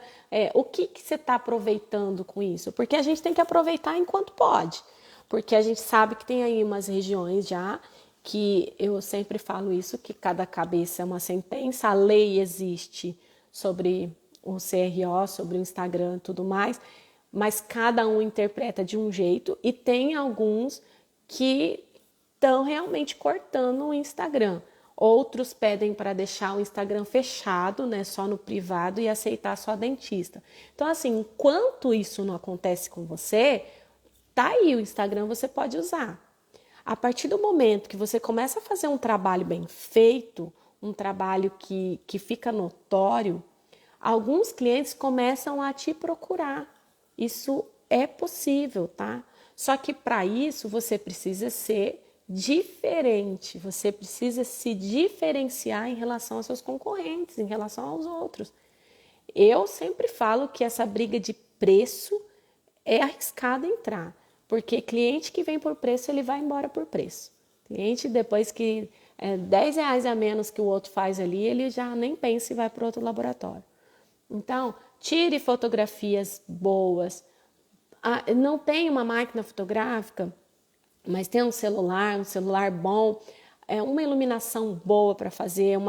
O que você está aproveitando com isso? Porque a gente tem que aproveitar enquanto pode. Porque a gente sabe que tem aí umas regiões já que eu sempre falo isso, que cada cabeça é uma sentença, a lei existe sobre o CRO, sobre o Instagram e tudo mais, mas cada um interpreta de um jeito e tem alguns que estão realmente cortando o Instagram. Outros pedem para deixar o Instagram fechado, né, só no privado e aceitar só a dentista. Então, assim, enquanto isso não acontece com você, tá aí o Instagram, você pode usar. A partir do momento que você começa a fazer um trabalho bem feito, um trabalho que fica notório, alguns clientes começam a te procurar. Isso é possível, tá? Só que para isso você precisa ser diferente, você precisa se diferenciar em relação aos seus concorrentes, em relação aos outros. Eu sempre falo que essa briga de preço é arriscado entrar, porque cliente que vem por preço, ele vai embora por preço. Cliente, depois que é R$ 10 a menos que o outro faz ali, ele já nem pensa e vai para outro laboratório. Então, tire fotografias boas. Não tem uma máquina fotográfica, mas tem um celular bom, uma iluminação boa para fazer,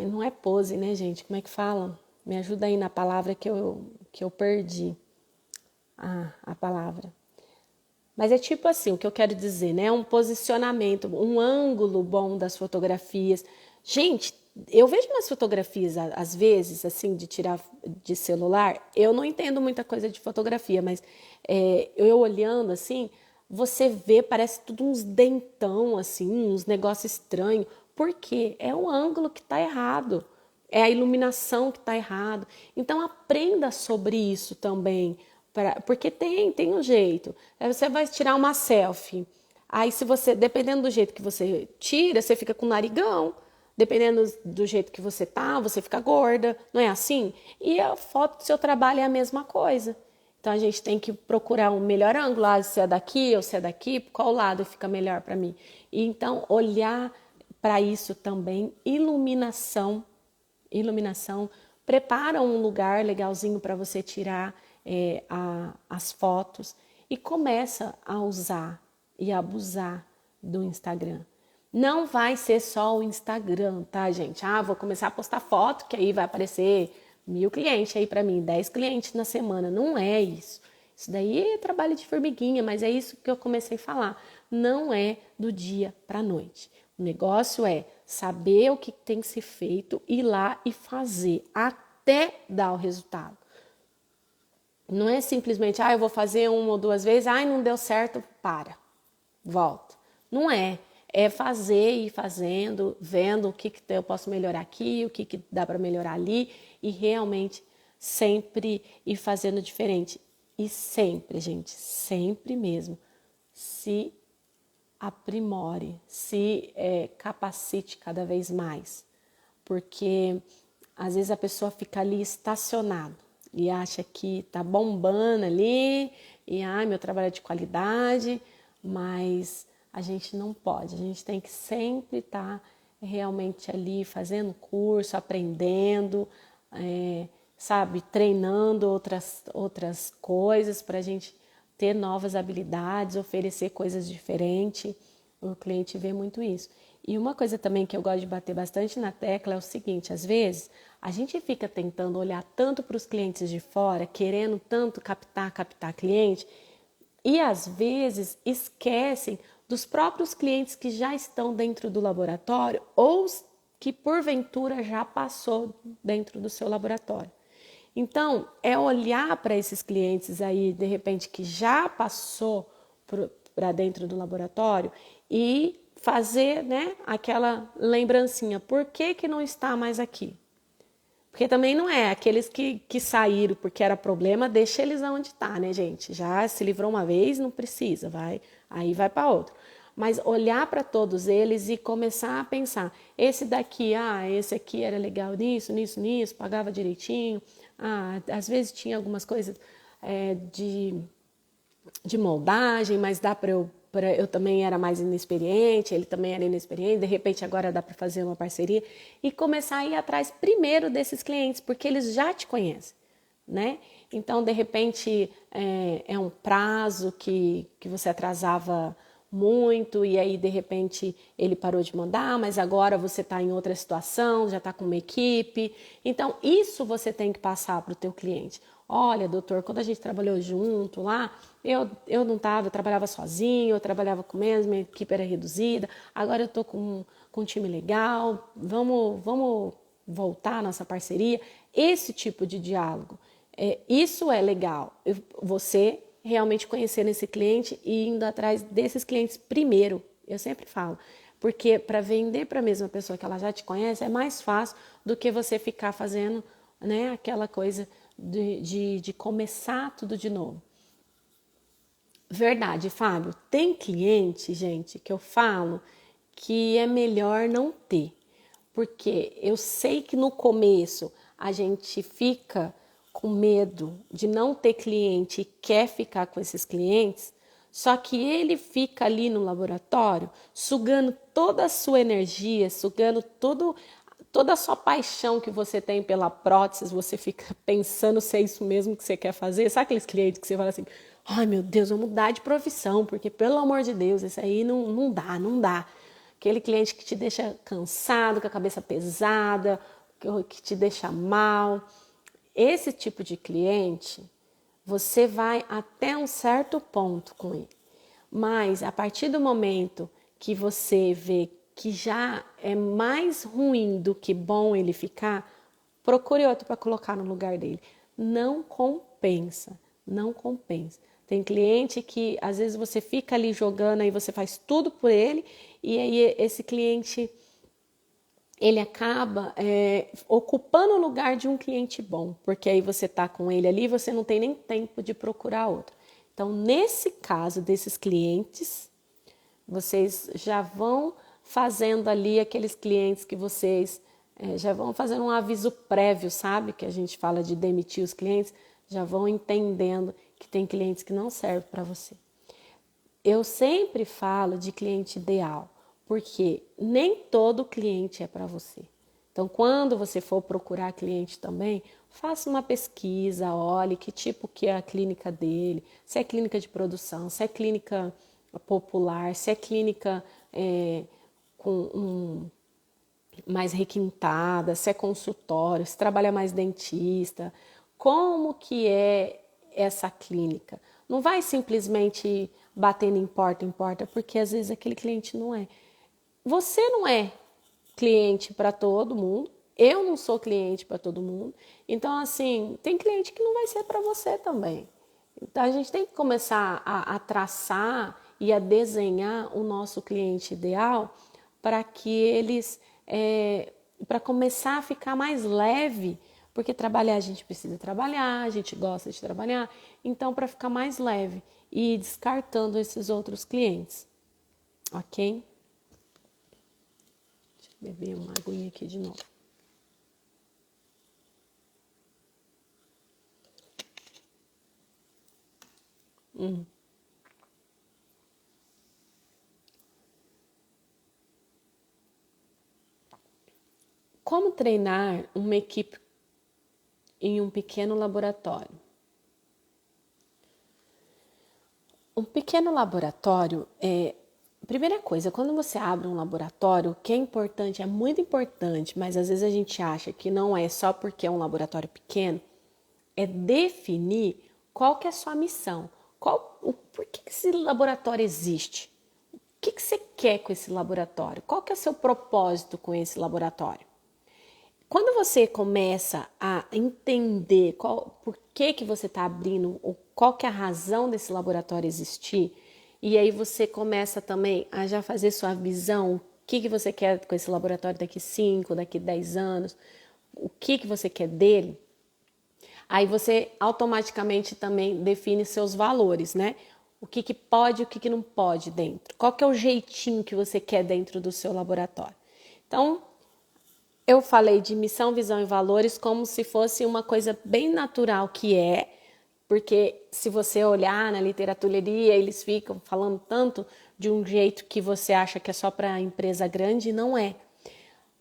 não é pose, né, gente? Como é que fala? Me ajuda aí na palavra que eu perdi a palavra. Mas é tipo assim, o que eu quero dizer, né? Um posicionamento, um ângulo bom das fotografias. Gente, eu vejo umas fotografias, às vezes, assim, de tirar de celular. Eu não entendo muita coisa de fotografia, mas eu olhando assim, você vê, parece tudo uns dentão, assim, uns negócios estranhos. Por quê? É o ângulo que está errado. É a iluminação que está errado. Então, aprenda sobre isso também. Porque tem um jeito. Você vai tirar uma selfie. Aí, dependendo do jeito que você tira, você fica com narigão. Dependendo do jeito que você tá, você fica gorda. Não é assim? E a foto do seu trabalho é a mesma coisa. Então, a gente tem que procurar um melhor ângulo. Se é daqui ou se é daqui, qual lado fica melhor para mim? E então, olhar para isso também. Iluminação. Prepara um lugar legalzinho para você tirar as fotos e começa a usar e abusar do Instagram. Não vai ser só o Instagram, tá, gente? Vou começar a postar foto, que aí vai aparecer 1.000 clientes aí para mim, 10 clientes na semana. Não é isso. Isso daí é trabalho de formiguinha, mas é isso que eu comecei a falar. Não é do dia para a noite. O negócio é saber o que tem que ser feito, ir lá e fazer até dar o resultado. Não é simplesmente, eu vou fazer uma ou duas vezes, não deu certo, volta. Não é. É fazer e ir fazendo, vendo o que eu posso melhorar aqui, o que dá para melhorar ali e realmente sempre ir fazendo diferente. E sempre, gente, sempre mesmo, se aprimore, se capacite cada vez mais. Porque às vezes a pessoa fica ali estacionada e acha que tá bombando ali e meu trabalho é de qualidade, mas a gente não pode, a gente tem que sempre estar realmente ali fazendo curso, aprendendo, sabe, treinando outras coisas para a gente ter novas habilidades, oferecer coisas diferentes. O cliente vê muito isso. E uma coisa também que eu gosto de bater bastante na tecla é o seguinte, às vezes a gente fica tentando olhar tanto para os clientes de fora, querendo tanto captar cliente, e às vezes esquecem dos próprios clientes que já estão dentro do laboratório ou que porventura já passou dentro do seu laboratório. Então, é olhar para esses clientes aí, de repente, que já passou para dentro do laboratório e fazer, né, aquela lembrancinha. Por que que não está mais aqui? Porque também não é aqueles que saíram porque era problema, deixa eles onde está, né, gente? Já se livrou uma vez, não precisa, aí vai para outro. Mas olhar para todos eles e começar a pensar, esse daqui, esse aqui era legal nisso, pagava direitinho, às vezes tinha algumas coisas de moldagem, mas dá para eu também era mais inexperiente, ele também era inexperiente, de repente agora dá para fazer uma parceria e começar a ir atrás primeiro desses clientes, porque eles já te conhecem, né? Então, de repente, é um prazo que você atrasava muito e aí, de repente, ele parou de mandar, mas agora você está em outra situação, já está com uma equipe. Então, isso você tem que passar para o teu cliente. Olha, doutor, quando a gente trabalhou junto lá, eu não estava, eu trabalhava sozinho, eu trabalhava com menos, minha equipe era reduzida, agora eu estou com um time legal, vamos voltar à nossa parceria. Esse tipo de diálogo, isso é legal, você realmente conhecendo esse cliente e indo atrás desses clientes primeiro, eu sempre falo, porque para vender para a mesma pessoa que ela já te conhece é mais fácil do que você ficar fazendo, né, aquela coisa de começar tudo de novo. Verdade, Fábio. Tem cliente, gente, que eu falo que é melhor não ter. Porque eu sei que no começo a gente fica com medo de não ter cliente e quer ficar com esses clientes, só que ele fica ali no laboratório sugando toda a sua energia, sugando toda a sua paixão que você tem pela prótese, você fica pensando se é isso mesmo que você quer fazer. Sabe aqueles clientes que você fala assim, ai meu Deus, vou mudar de profissão, porque pelo amor de Deus, isso aí não dá. Aquele cliente que te deixa cansado, com a cabeça pesada, que te deixa mal. Esse tipo de cliente, você vai até um certo ponto com ele. Mas a partir do momento que você vê que já é mais ruim do que bom ele ficar, procure outro para colocar no lugar dele. Não compensa, não compensa. Tem cliente que às vezes você fica ali jogando, aí você faz tudo por ele e aí esse cliente ele acaba ocupando o lugar de um cliente bom, porque aí você está com ele ali e você não tem nem tempo de procurar outro. Então, nesse caso desses clientes, vocês já vão fazendo ali aqueles clientes que vocês já vão fazendo um aviso prévio, sabe? Que a gente fala de demitir os clientes, já vão entendendo que tem clientes que não servem para você. Eu sempre falo de cliente ideal, porque nem todo cliente é para você. Então, quando você for procurar cliente também, faça uma pesquisa, olhe que tipo que é a clínica dele, se é clínica de produção, se é clínica popular, se é clínica mais requintada, se é consultório, se trabalha mais dentista, como que é essa clínica. Não vai simplesmente batendo em porta, porque às vezes aquele cliente não é. Você não é cliente para todo mundo, eu não sou cliente para todo mundo, então assim, tem cliente que não vai ser para você também. Então a gente tem que começar a traçar e a desenhar o nosso cliente ideal para que eles, para começar a ficar mais leve, porque trabalhar a gente precisa trabalhar, a gente gosta de trabalhar, então para ficar mais leve e ir descartando esses outros clientes, ok? Deixa eu beber uma aguinha aqui de novo. Como treinar uma equipe em um pequeno laboratório? Um pequeno laboratório é. Primeira coisa, quando você abre um laboratório, o que é importante, é muito importante, mas às vezes a gente acha que não é só porque é um laboratório pequeno, é definir qual que é a sua missão. Por que esse laboratório existe? O que você quer com esse laboratório? Qual que é o seu propósito com esse laboratório? quando você começa a entender por que você está abrindo, ou qual que é a razão desse laboratório existir, e aí você começa também a já fazer sua visão, o que você quer com esse laboratório daqui 5, daqui 10 anos, o que você quer dele, aí você automaticamente também define seus valores, né? O que pode e o que não pode dentro. Qual que é o jeitinho que você quer dentro do seu laboratório. Então, eu falei de missão, visão e valores como se fosse uma coisa bem natural que é, porque se você olhar na literatura, eles ficam falando tanto de um jeito que você acha que é só para empresa grande, e não é.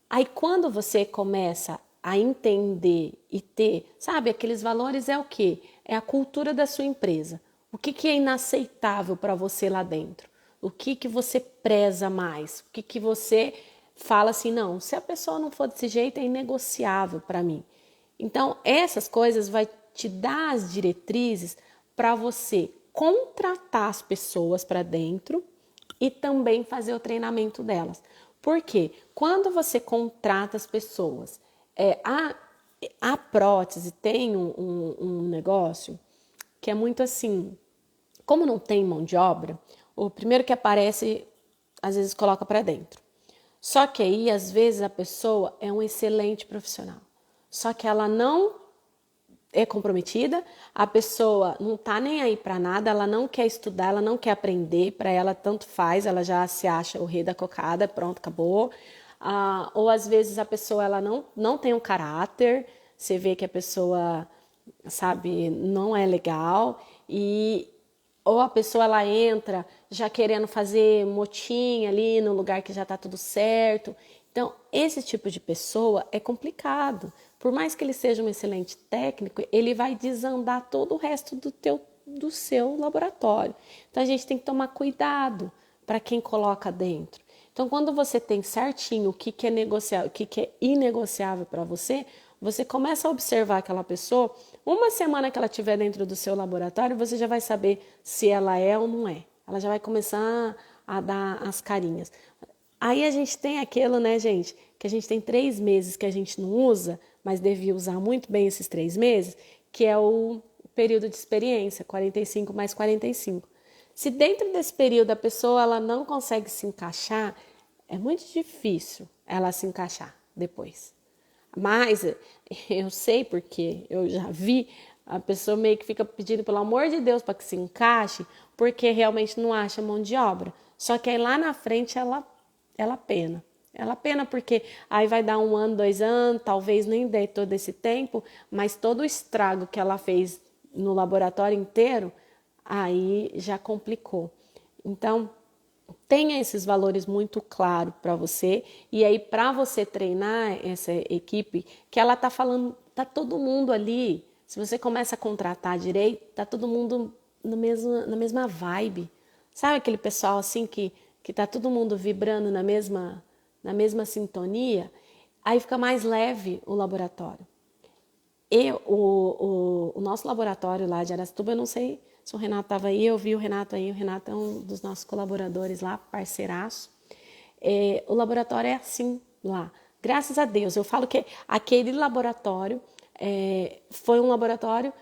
Aí quando você começa a entender e ter, sabe, aqueles valores é o quê? É a cultura da sua empresa. O que é inaceitável para você lá dentro? O que você preza mais? O que você fala assim, não, se a pessoa não for desse jeito é inegociável para mim. Então, essas coisas vai te dar as diretrizes para você contratar as pessoas para dentro e também fazer o treinamento delas. Por quê? Quando você contrata as pessoas, a prótese tem um negócio que é muito assim, como não tem mão de obra, o primeiro que aparece, às vezes coloca para dentro. Só que aí, às vezes, a pessoa é um excelente profissional. Só que ela não é comprometida, a pessoa não tá nem aí para nada, ela não quer estudar, ela não quer aprender, para ela tanto faz, ela já se acha o rei da cocada, pronto, acabou. Ou às vezes a pessoa ela não tem um caráter, você vê que a pessoa, sabe, não é legal, ou a pessoa ela entra já querendo fazer motim ali no lugar que já está tudo certo. Então, esse tipo de pessoa é complicado. Por mais que ele seja um excelente técnico, ele vai desandar todo o resto do seu laboratório. Então, a gente tem que tomar cuidado para quem coloca dentro. Então, quando você tem certinho o que é negociável, o que é inegociável para você, você começa a observar aquela pessoa. Uma semana que ela estiver dentro do seu laboratório, você já vai saber se ela é ou não é. Ela já vai começar a dar as carinhas. Aí a gente tem aquilo, né, gente, que a gente tem 3 meses que a gente não usa, mas devia usar muito bem esses 3 meses, que é o período de experiência, 45 mais 45. Se dentro desse período a pessoa ela não consegue se encaixar, é muito difícil ela se encaixar depois. Mas eu sei porque eu já vi a pessoa meio que fica pedindo pelo amor de Deus para que se encaixe, porque realmente não acha mão de obra. Só que aí lá na frente ela pena. Ela pena porque aí vai dar 1 ano, 2 anos, talvez nem dê todo esse tempo, mas todo o estrago que ela fez no laboratório inteiro, aí já complicou. Então, tenha esses valores muito claros para você, e aí para você treinar essa equipe, que ela tá falando, tá todo mundo ali, se você começa a contratar direito, tá todo mundo na mesma vibe. Sabe aquele pessoal assim que tá todo mundo vibrando na mesma sintonia? Aí fica mais leve o laboratório. O nosso laboratório lá de Araçatuba, eu não sei se o Renato estava aí, eu vi o Renato aí, o Renato é um dos nossos colaboradores lá, parceiraço. O laboratório é assim lá. Graças a Deus, eu falo que aquele laboratório foi um laboratório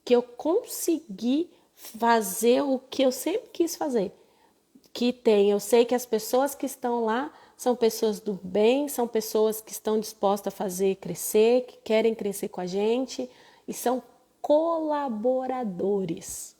que eu consegui fazer o que eu sempre quis fazer. Eu sei que as pessoas que estão lá são pessoas do bem, são pessoas que estão dispostas a fazer crescer, que querem crescer com a gente e são colaboradores.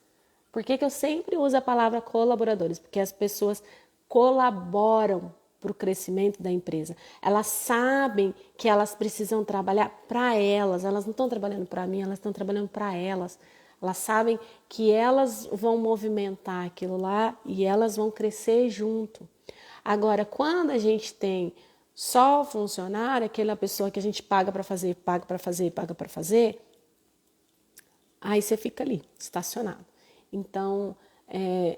Por que eu sempre uso a palavra colaboradores? Porque as pessoas colaboram para o crescimento da empresa. Elas sabem que elas precisam trabalhar para elas não estão trabalhando para mim, elas estão trabalhando para elas. Elas sabem que elas vão movimentar aquilo lá e elas vão crescer junto. Agora, quando a gente tem só funcionário, aquela pessoa que a gente paga para fazer, aí você fica ali, estacionado. Então,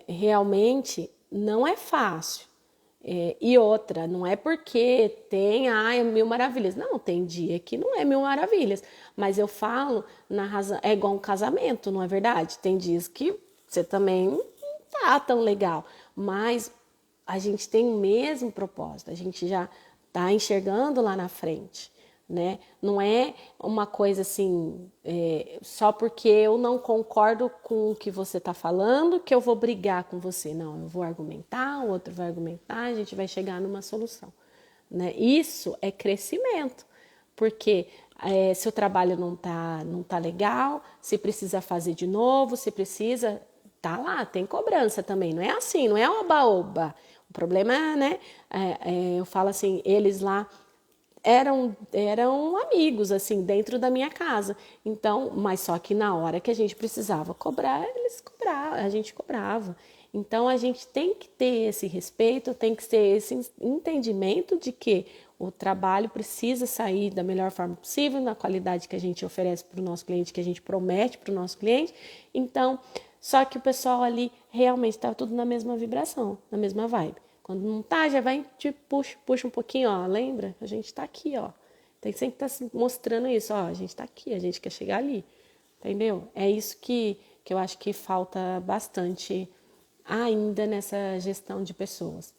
realmente não é fácil. E outra, não é porque tem, mil maravilhas. Não, tem dia que não é mil maravilhas. Mas eu falo na razão, é igual um casamento, não é verdade? Tem dias que você também não tá tão legal. Mas a gente tem o mesmo propósito, a gente já tá enxergando lá na frente. né? Não é uma coisa assim, só porque eu não concordo com o que você está falando que eu vou brigar com você. Não, eu vou argumentar, o outro vai argumentar, a gente vai chegar numa solução, né? Isso é crescimento, porque se o trabalho não tá legal, se precisa fazer de novo, se precisa, tá lá, tem cobrança também. Não é assim, não é oba-oba. O problema é, né? Eu falo assim, eles lá eram amigos, assim, dentro da minha casa. Então, mas só que na hora que a gente precisava cobrar, eles cobravam, a gente cobrava. Então, a gente tem que ter esse respeito, tem que ter esse entendimento de que o trabalho precisa sair da melhor forma possível, na qualidade que a gente oferece para o nosso cliente, que a gente promete para o nosso cliente. Então, só que o pessoal ali realmente estava tudo na mesma vibração, na mesma vibe. Quando não tá, já vai te puxa um pouquinho, ó. Lembra? A gente tá aqui, ó. Tem que sempre estar se mostrando isso, ó. A gente tá aqui, a gente quer chegar ali. Entendeu? É isso que eu acho que falta bastante ainda nessa gestão de pessoas.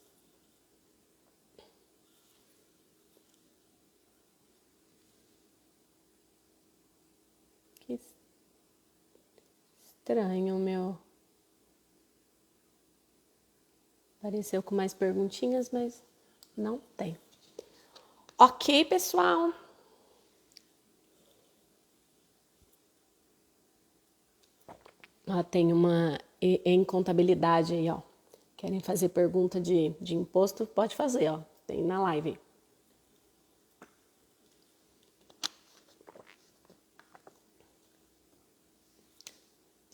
Que estranho, meu. Apareceu com mais perguntinhas, mas não tem. Ok, pessoal. Ó, tem uma em contabilidade aí, ó. Querem fazer pergunta de imposto? Pode fazer, ó. Tem na live.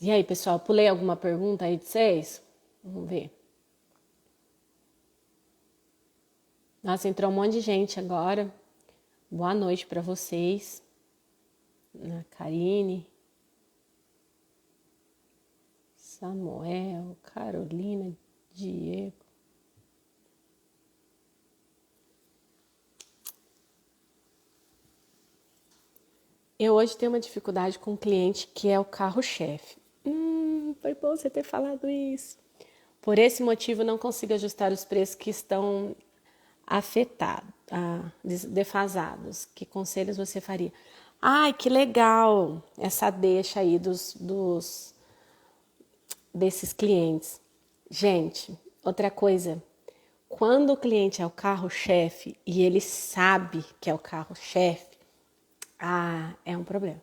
E aí, pessoal, pulei alguma pergunta aí de vocês? Vamos ver. Nossa, entrou um monte de gente agora. Boa noite para vocês. A Karine, Samuel, Carolina, Diego. Eu hoje tenho uma dificuldade com um cliente que é o carro-chefe. Foi bom você ter falado isso. Por esse motivo, não consigo ajustar os preços que estão afetados, defasados. Que conselhos você faria? Ai, que legal essa deixa aí desses clientes. Gente, outra coisa, quando o cliente é o carro-chefe e ele sabe que é o carro-chefe, é um problema.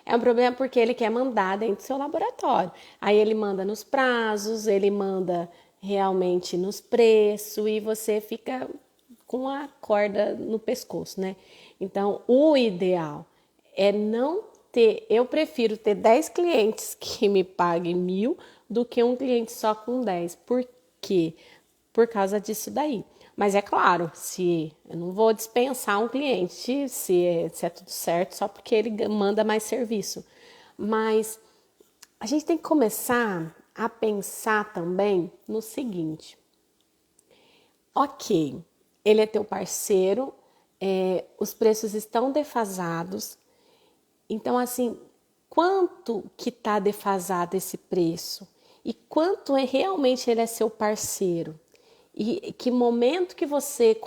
É um problema porque ele quer mandar dentro do seu laboratório. Aí ele manda nos prazos, ele manda realmente nos preços e você fica com a corda no pescoço, né? Então, o ideal é não ter. Eu prefiro ter 10 clientes que me paguem 1.000 do que um cliente só com 10. Por quê? Por causa disso daí. Mas é claro, se eu não vou dispensar um cliente se é tudo certo só porque ele manda mais serviço. Mas a gente tem que começar a pensar também no seguinte: ok, ele é teu parceiro, os preços estão defasados, então assim, quanto que está defasado esse preço? E quanto realmente ele é seu parceiro? E que momento que você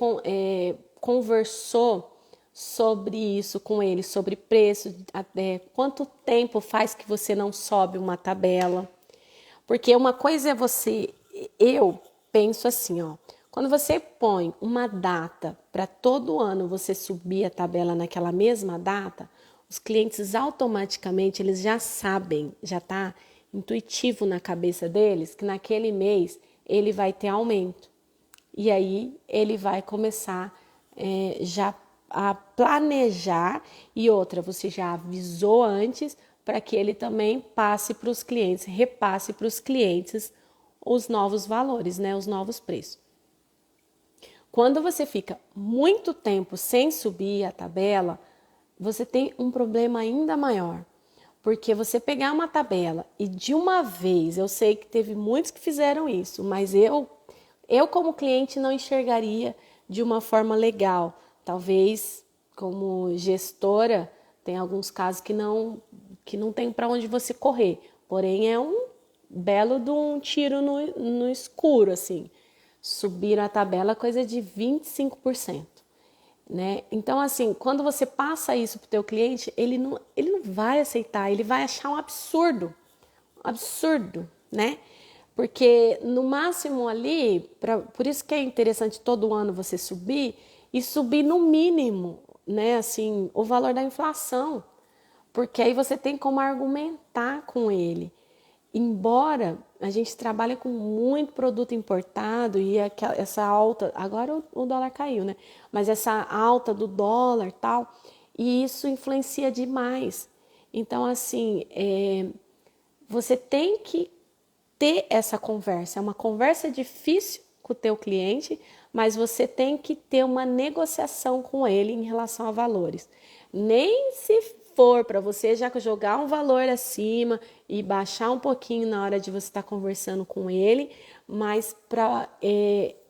conversou sobre isso com ele, sobre preço, quanto tempo faz que você não sobe uma tabela? Porque uma coisa é eu penso assim, ó, quando você põe uma data para todo ano você subir a tabela naquela mesma data, os clientes automaticamente eles já sabem, já está intuitivo na cabeça deles que naquele mês ele vai ter aumento. E aí ele vai começar já a planejar e outra, você já avisou antes para que ele também passe para os clientes, repasse para os clientes os novos valores, né, os novos preços. Quando você fica muito tempo sem subir a tabela, você tem um problema ainda maior. Porque você pegar uma tabela e de uma vez, eu sei que teve muitos que fizeram isso, mas eu como cliente não enxergaria de uma forma legal. Talvez como gestora tem alguns casos que não tem para onde você correr. Porém é um belo de um tiro no escuro assim. Subiram a tabela coisa de 25%. né? Então, assim, quando você passa isso para o teu cliente, ele não vai aceitar, ele vai achar um absurdo, né? Porque no máximo ali, por isso que é interessante todo ano você subir e subir no mínimo, né? Assim, o valor da inflação, porque aí você tem como argumentar com ele. Embora a gente trabalhe com muito produto importado e essa alta, agora o dólar caiu, né? Mas essa alta do dólar tal, e isso influencia demais. Então, assim, você tem que ter essa conversa. É uma conversa difícil com o teu cliente, mas você tem que ter uma negociação com ele em relação a valores. Nem se for para você já jogar um valor acima e baixar um pouquinho na hora de você estar conversando com ele, mas para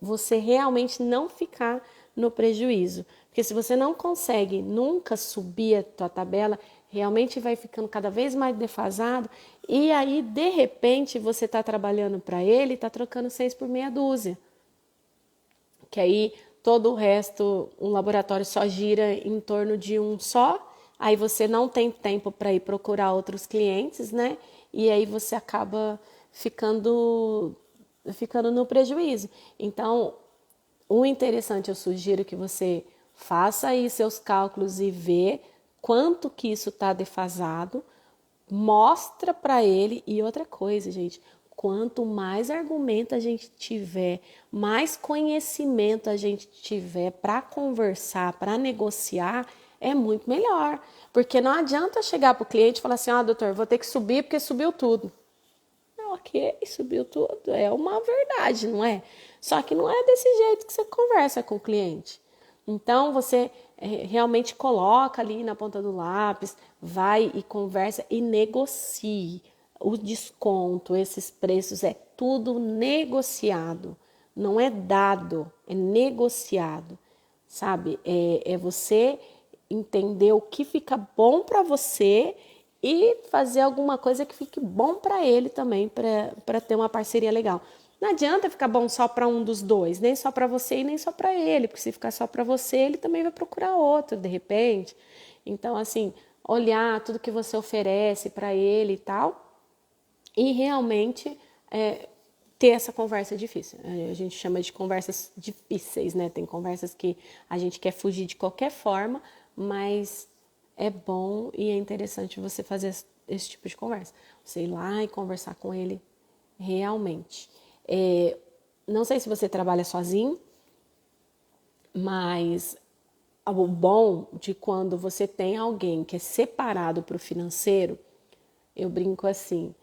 você realmente não ficar no prejuízo. Porque se você não consegue nunca subir a tua tabela, realmente vai ficando cada vez mais defasado e aí, de repente, você está trabalhando para ele e está trocando 6 por meia dúzia. Que aí todo o resto, um laboratório só gira em torno de um só, aí você não tem tempo para ir procurar outros clientes, né? E aí você acaba ficando no prejuízo. Então, o interessante, eu sugiro que você faça aí seus cálculos e vê quanto que isso está defasado, mostra para ele. E outra coisa, gente, quanto mais argumento a gente tiver, mais conhecimento a gente tiver para conversar, para negociar, é muito melhor. Porque não adianta chegar para o cliente e falar assim, doutor, vou ter que subir porque subiu tudo. Ok, subiu tudo, é uma verdade, não é? Só que não é desse jeito que você conversa com o cliente. Então, você realmente coloca ali na ponta do lápis, vai e conversa e negocie. O desconto, esses preços, é tudo negociado. Não é dado, é negociado, sabe? É você entender o que fica bom para você e fazer alguma coisa que fique bom para ele também, para ter uma parceria legal. Não adianta ficar bom só para um dos dois, nem só para você e nem só para ele, porque se ficar só para você, ele também vai procurar outro de repente. Então, assim, olhar tudo que você oferece para ele e tal, e realmente ter essa conversa difícil. A gente chama de conversas difíceis, né? Tem conversas que a gente quer fugir de qualquer forma, mas é bom e é interessante você fazer esse tipo de conversa. Você ir lá e conversar com ele realmente. Não sei se você trabalha sozinho, mas o bom de quando você tem alguém que é separado para o financeiro, eu brinco assim,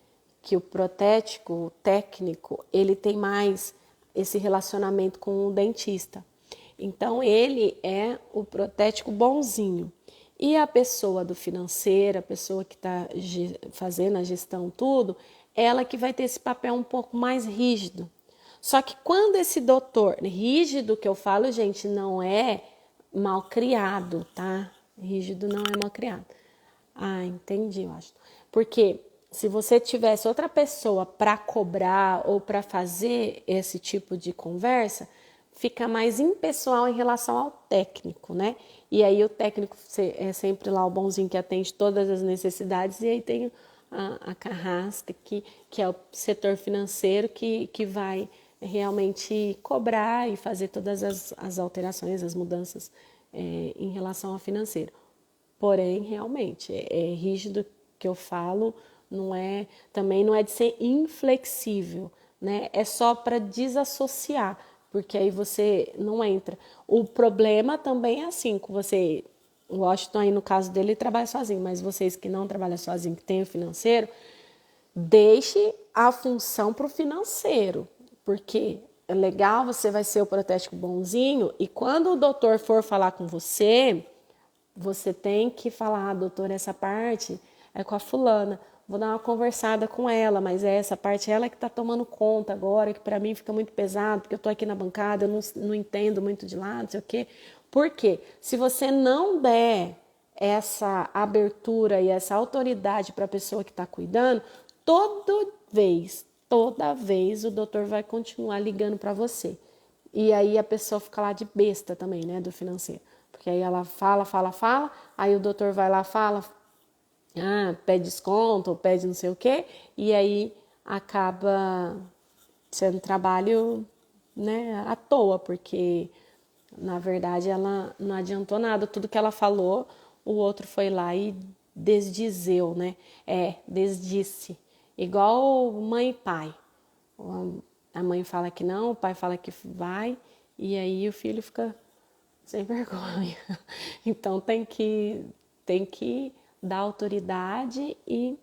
que o protético, o técnico, ele tem mais esse relacionamento com o dentista. Então, ele é o protético bonzinho. E a pessoa do financeiro, a pessoa que está fazendo a gestão, tudo, ela que vai ter esse papel um pouco mais rígido. Só que quando esse doutor, rígido que eu falo, gente, não é mal criado, tá? Rígido não é mal criado. Ah, entendi, eu acho. Porque se você tivesse outra pessoa para cobrar ou para fazer esse tipo de conversa, fica mais impessoal em relação ao técnico, né? E aí o técnico é sempre lá o bonzinho que atende todas as necessidades, e aí tem a carrasca, que é o setor financeiro que vai realmente cobrar e fazer todas as alterações, as mudanças em relação ao financeiro. Porém, realmente, é rígido que eu falo, também não é de ser inflexível, né? É só para desassociar, porque aí você não entra. O problema também é assim, com você, o Washington aí no caso dele, ele trabalha sozinho, mas vocês que não trabalham sozinho, que tem o financeiro, deixe a função para o financeiro, porque é legal, você vai ser o protético bonzinho, e quando o doutor for falar com você tem que falar, doutor, essa parte é com a fulana, vou dar uma conversada com ela, mas essa parte ela que está tomando conta agora, que para mim fica muito pesado, porque eu estou aqui na bancada, eu não entendo muito de lá, não sei o quê. Por quê? Se você não der essa abertura e essa autoridade para a pessoa que está cuidando, toda vez o doutor vai continuar ligando para você. E aí a pessoa fica lá de besta também, né, do financeiro. Porque aí ela fala, fala, fala, aí o doutor vai lá, fala, pede desconto, ou pede não sei o quê, e aí acaba sendo trabalho, né, à toa, porque na verdade ela não adiantou nada, tudo que ela falou, o outro foi lá e desdizeu, né? Desdisse. Igual mãe e pai. A mãe fala que não, o pai fala que vai, e aí o filho fica sem vergonha. Então tem que dar autoridade e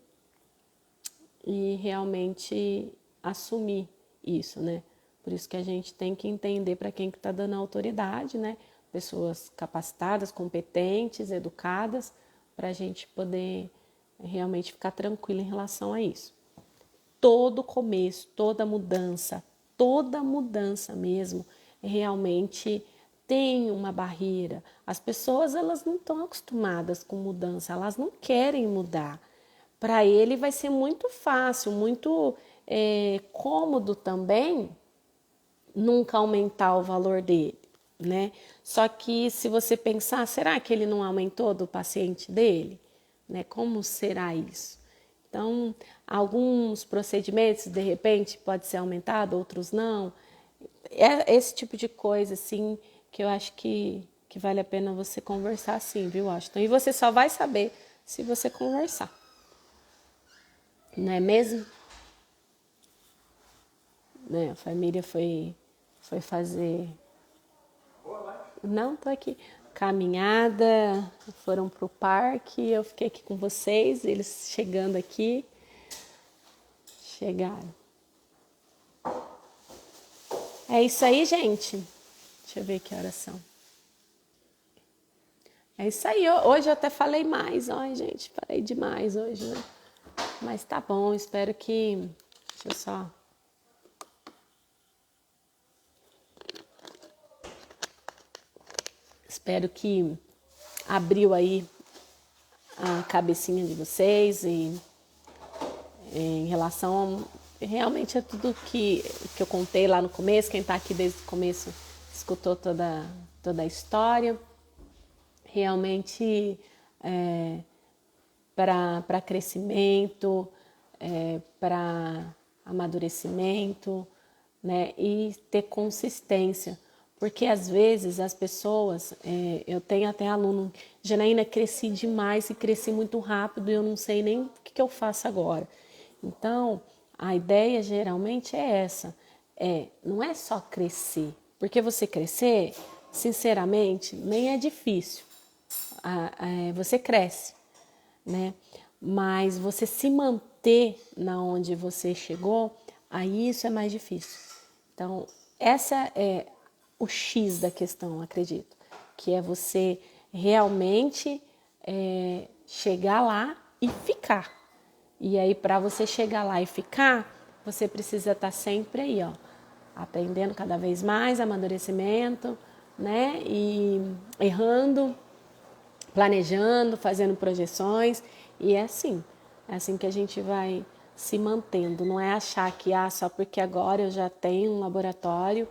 realmente assumir isso, né? Por isso que a gente tem que entender para quem que está dando autoridade, né? Pessoas capacitadas, competentes, educadas, para a gente poder realmente ficar tranquilo em relação a isso. Todo começo, toda mudança mesmo, realmente tem uma barreira. As pessoas, elas não estão acostumadas com mudança, elas não querem mudar. Para ele vai ser muito fácil, muito cômodo também nunca aumentar o valor dele, né? Só que se você pensar, será que ele não aumentou do paciente dele? Né? Como será isso? Então, alguns procedimentos, de repente, pode ser aumentado, outros não. É esse tipo de coisa, assim, que eu acho que vale a pena você conversar, sim, viu, Washington? E você só vai saber se você conversar. Não é mesmo? Né? A família foi fazer. Não, tô aqui. Caminhada, foram pro parque, eu fiquei aqui com vocês, eles chegando aqui. Chegaram. É isso aí, gente. Deixa eu ver que horas são. É isso aí. Hoje eu até falei mais. Ai, gente, falei demais hoje, né? Mas tá bom, espero que. Deixa eu só. Espero que abriu aí a cabecinha de vocês e em relação realmente a tudo que eu contei lá no começo. Quem tá aqui desde o começo escutou toda a história. Realmente para crescimento, para amadurecimento, né? E ter consistência. Porque às vezes as pessoas, eu tenho até aluno, Janaína, cresci demais e cresci muito rápido e eu não sei nem o que eu faço agora. Então, a ideia geralmente é essa, não é só crescer, porque você crescer, sinceramente, nem é difícil, você cresce, né? Mas você se manter na onde você chegou, aí isso é mais difícil. Então, essa é o X da questão, acredito, que é você realmente chegar lá e ficar. E aí, para você chegar lá e ficar, você precisa estar sempre aí, ó, aprendendo cada vez mais, amadurecimento, né? E errando, planejando, fazendo projeções, e é assim que a gente vai se mantendo. Não é achar que só porque agora eu já tenho um laboratório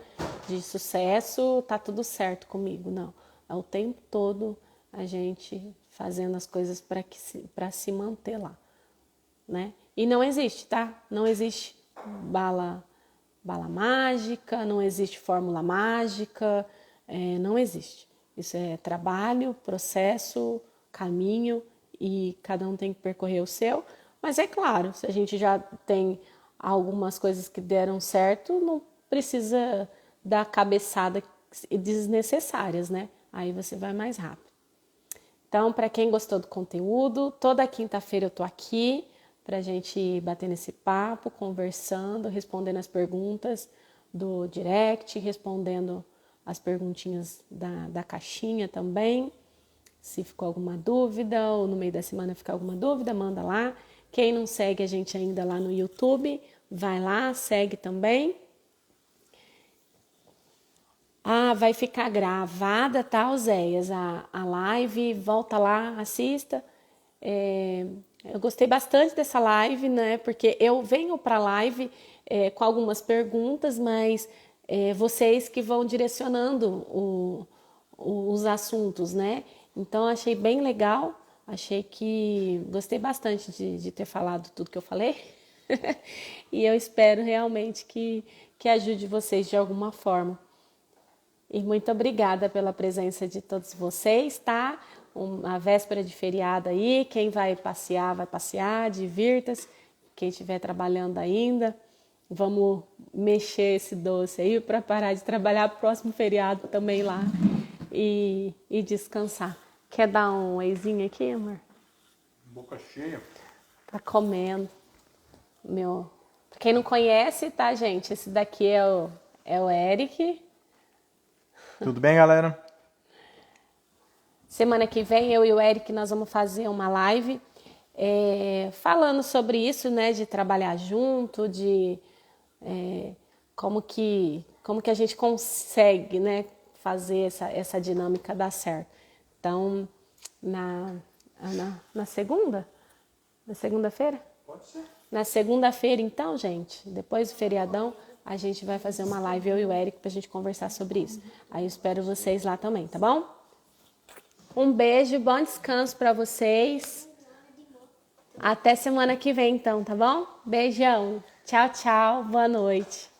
de sucesso, tá tudo certo comigo. Não, é o tempo todo a gente fazendo as coisas para se manter lá, né? E não existe, tá? Não existe bala mágica, não existe fórmula mágica, não existe. Isso é trabalho, processo, caminho e cada um tem que percorrer o seu. Mas é claro, se a gente já tem algumas coisas que deram certo, não precisa dar cabeçada desnecessárias, né? Aí você vai mais rápido. Então, para quem gostou do conteúdo, toda quinta-feira eu tô aqui para a gente bater nesse papo, conversando, respondendo as perguntas do direct, respondendo as perguntinhas da caixinha também. Se ficou alguma dúvida ou no meio da semana ficar alguma dúvida, manda lá. Quem não segue a gente ainda lá no YouTube, vai lá, segue também. Vai ficar gravada, tá, Oséias? A live, volta lá, assista. Eu gostei bastante dessa live, né? Porque eu venho para a live com algumas perguntas, mas vocês que vão direcionando os assuntos, né? Então, achei bem legal, gostei bastante de ter falado tudo que eu falei. E eu espero realmente que ajude vocês de alguma forma. E muito obrigada pela presença de todos vocês, tá? Uma véspera de feriado aí, quem vai passear, divirta-se. Quem estiver trabalhando ainda, vamos mexer esse doce aí para parar de trabalhar pro próximo feriado também lá e descansar. Quer dar um oizinho aqui, amor? Boca cheia. Tá comendo. Pra quem não conhece, tá, gente? Esse daqui é o Eric. Tudo bem, galera? Semana que vem, eu e o Eric, nós vamos fazer uma live falando sobre isso, né? De trabalhar junto, de como que a gente consegue, né? Fazer essa dinâmica dar certo. Então, na segunda? Na segunda-feira? Pode ser. Na segunda-feira, então, gente, depois do feriadão, a gente vai fazer uma live, eu e o Eric, pra gente conversar sobre isso. Aí eu espero vocês lá também, tá bom? Um beijo, bom descanso pra vocês. Até semana que vem, então, tá bom? Beijão. Tchau, tchau. Boa noite.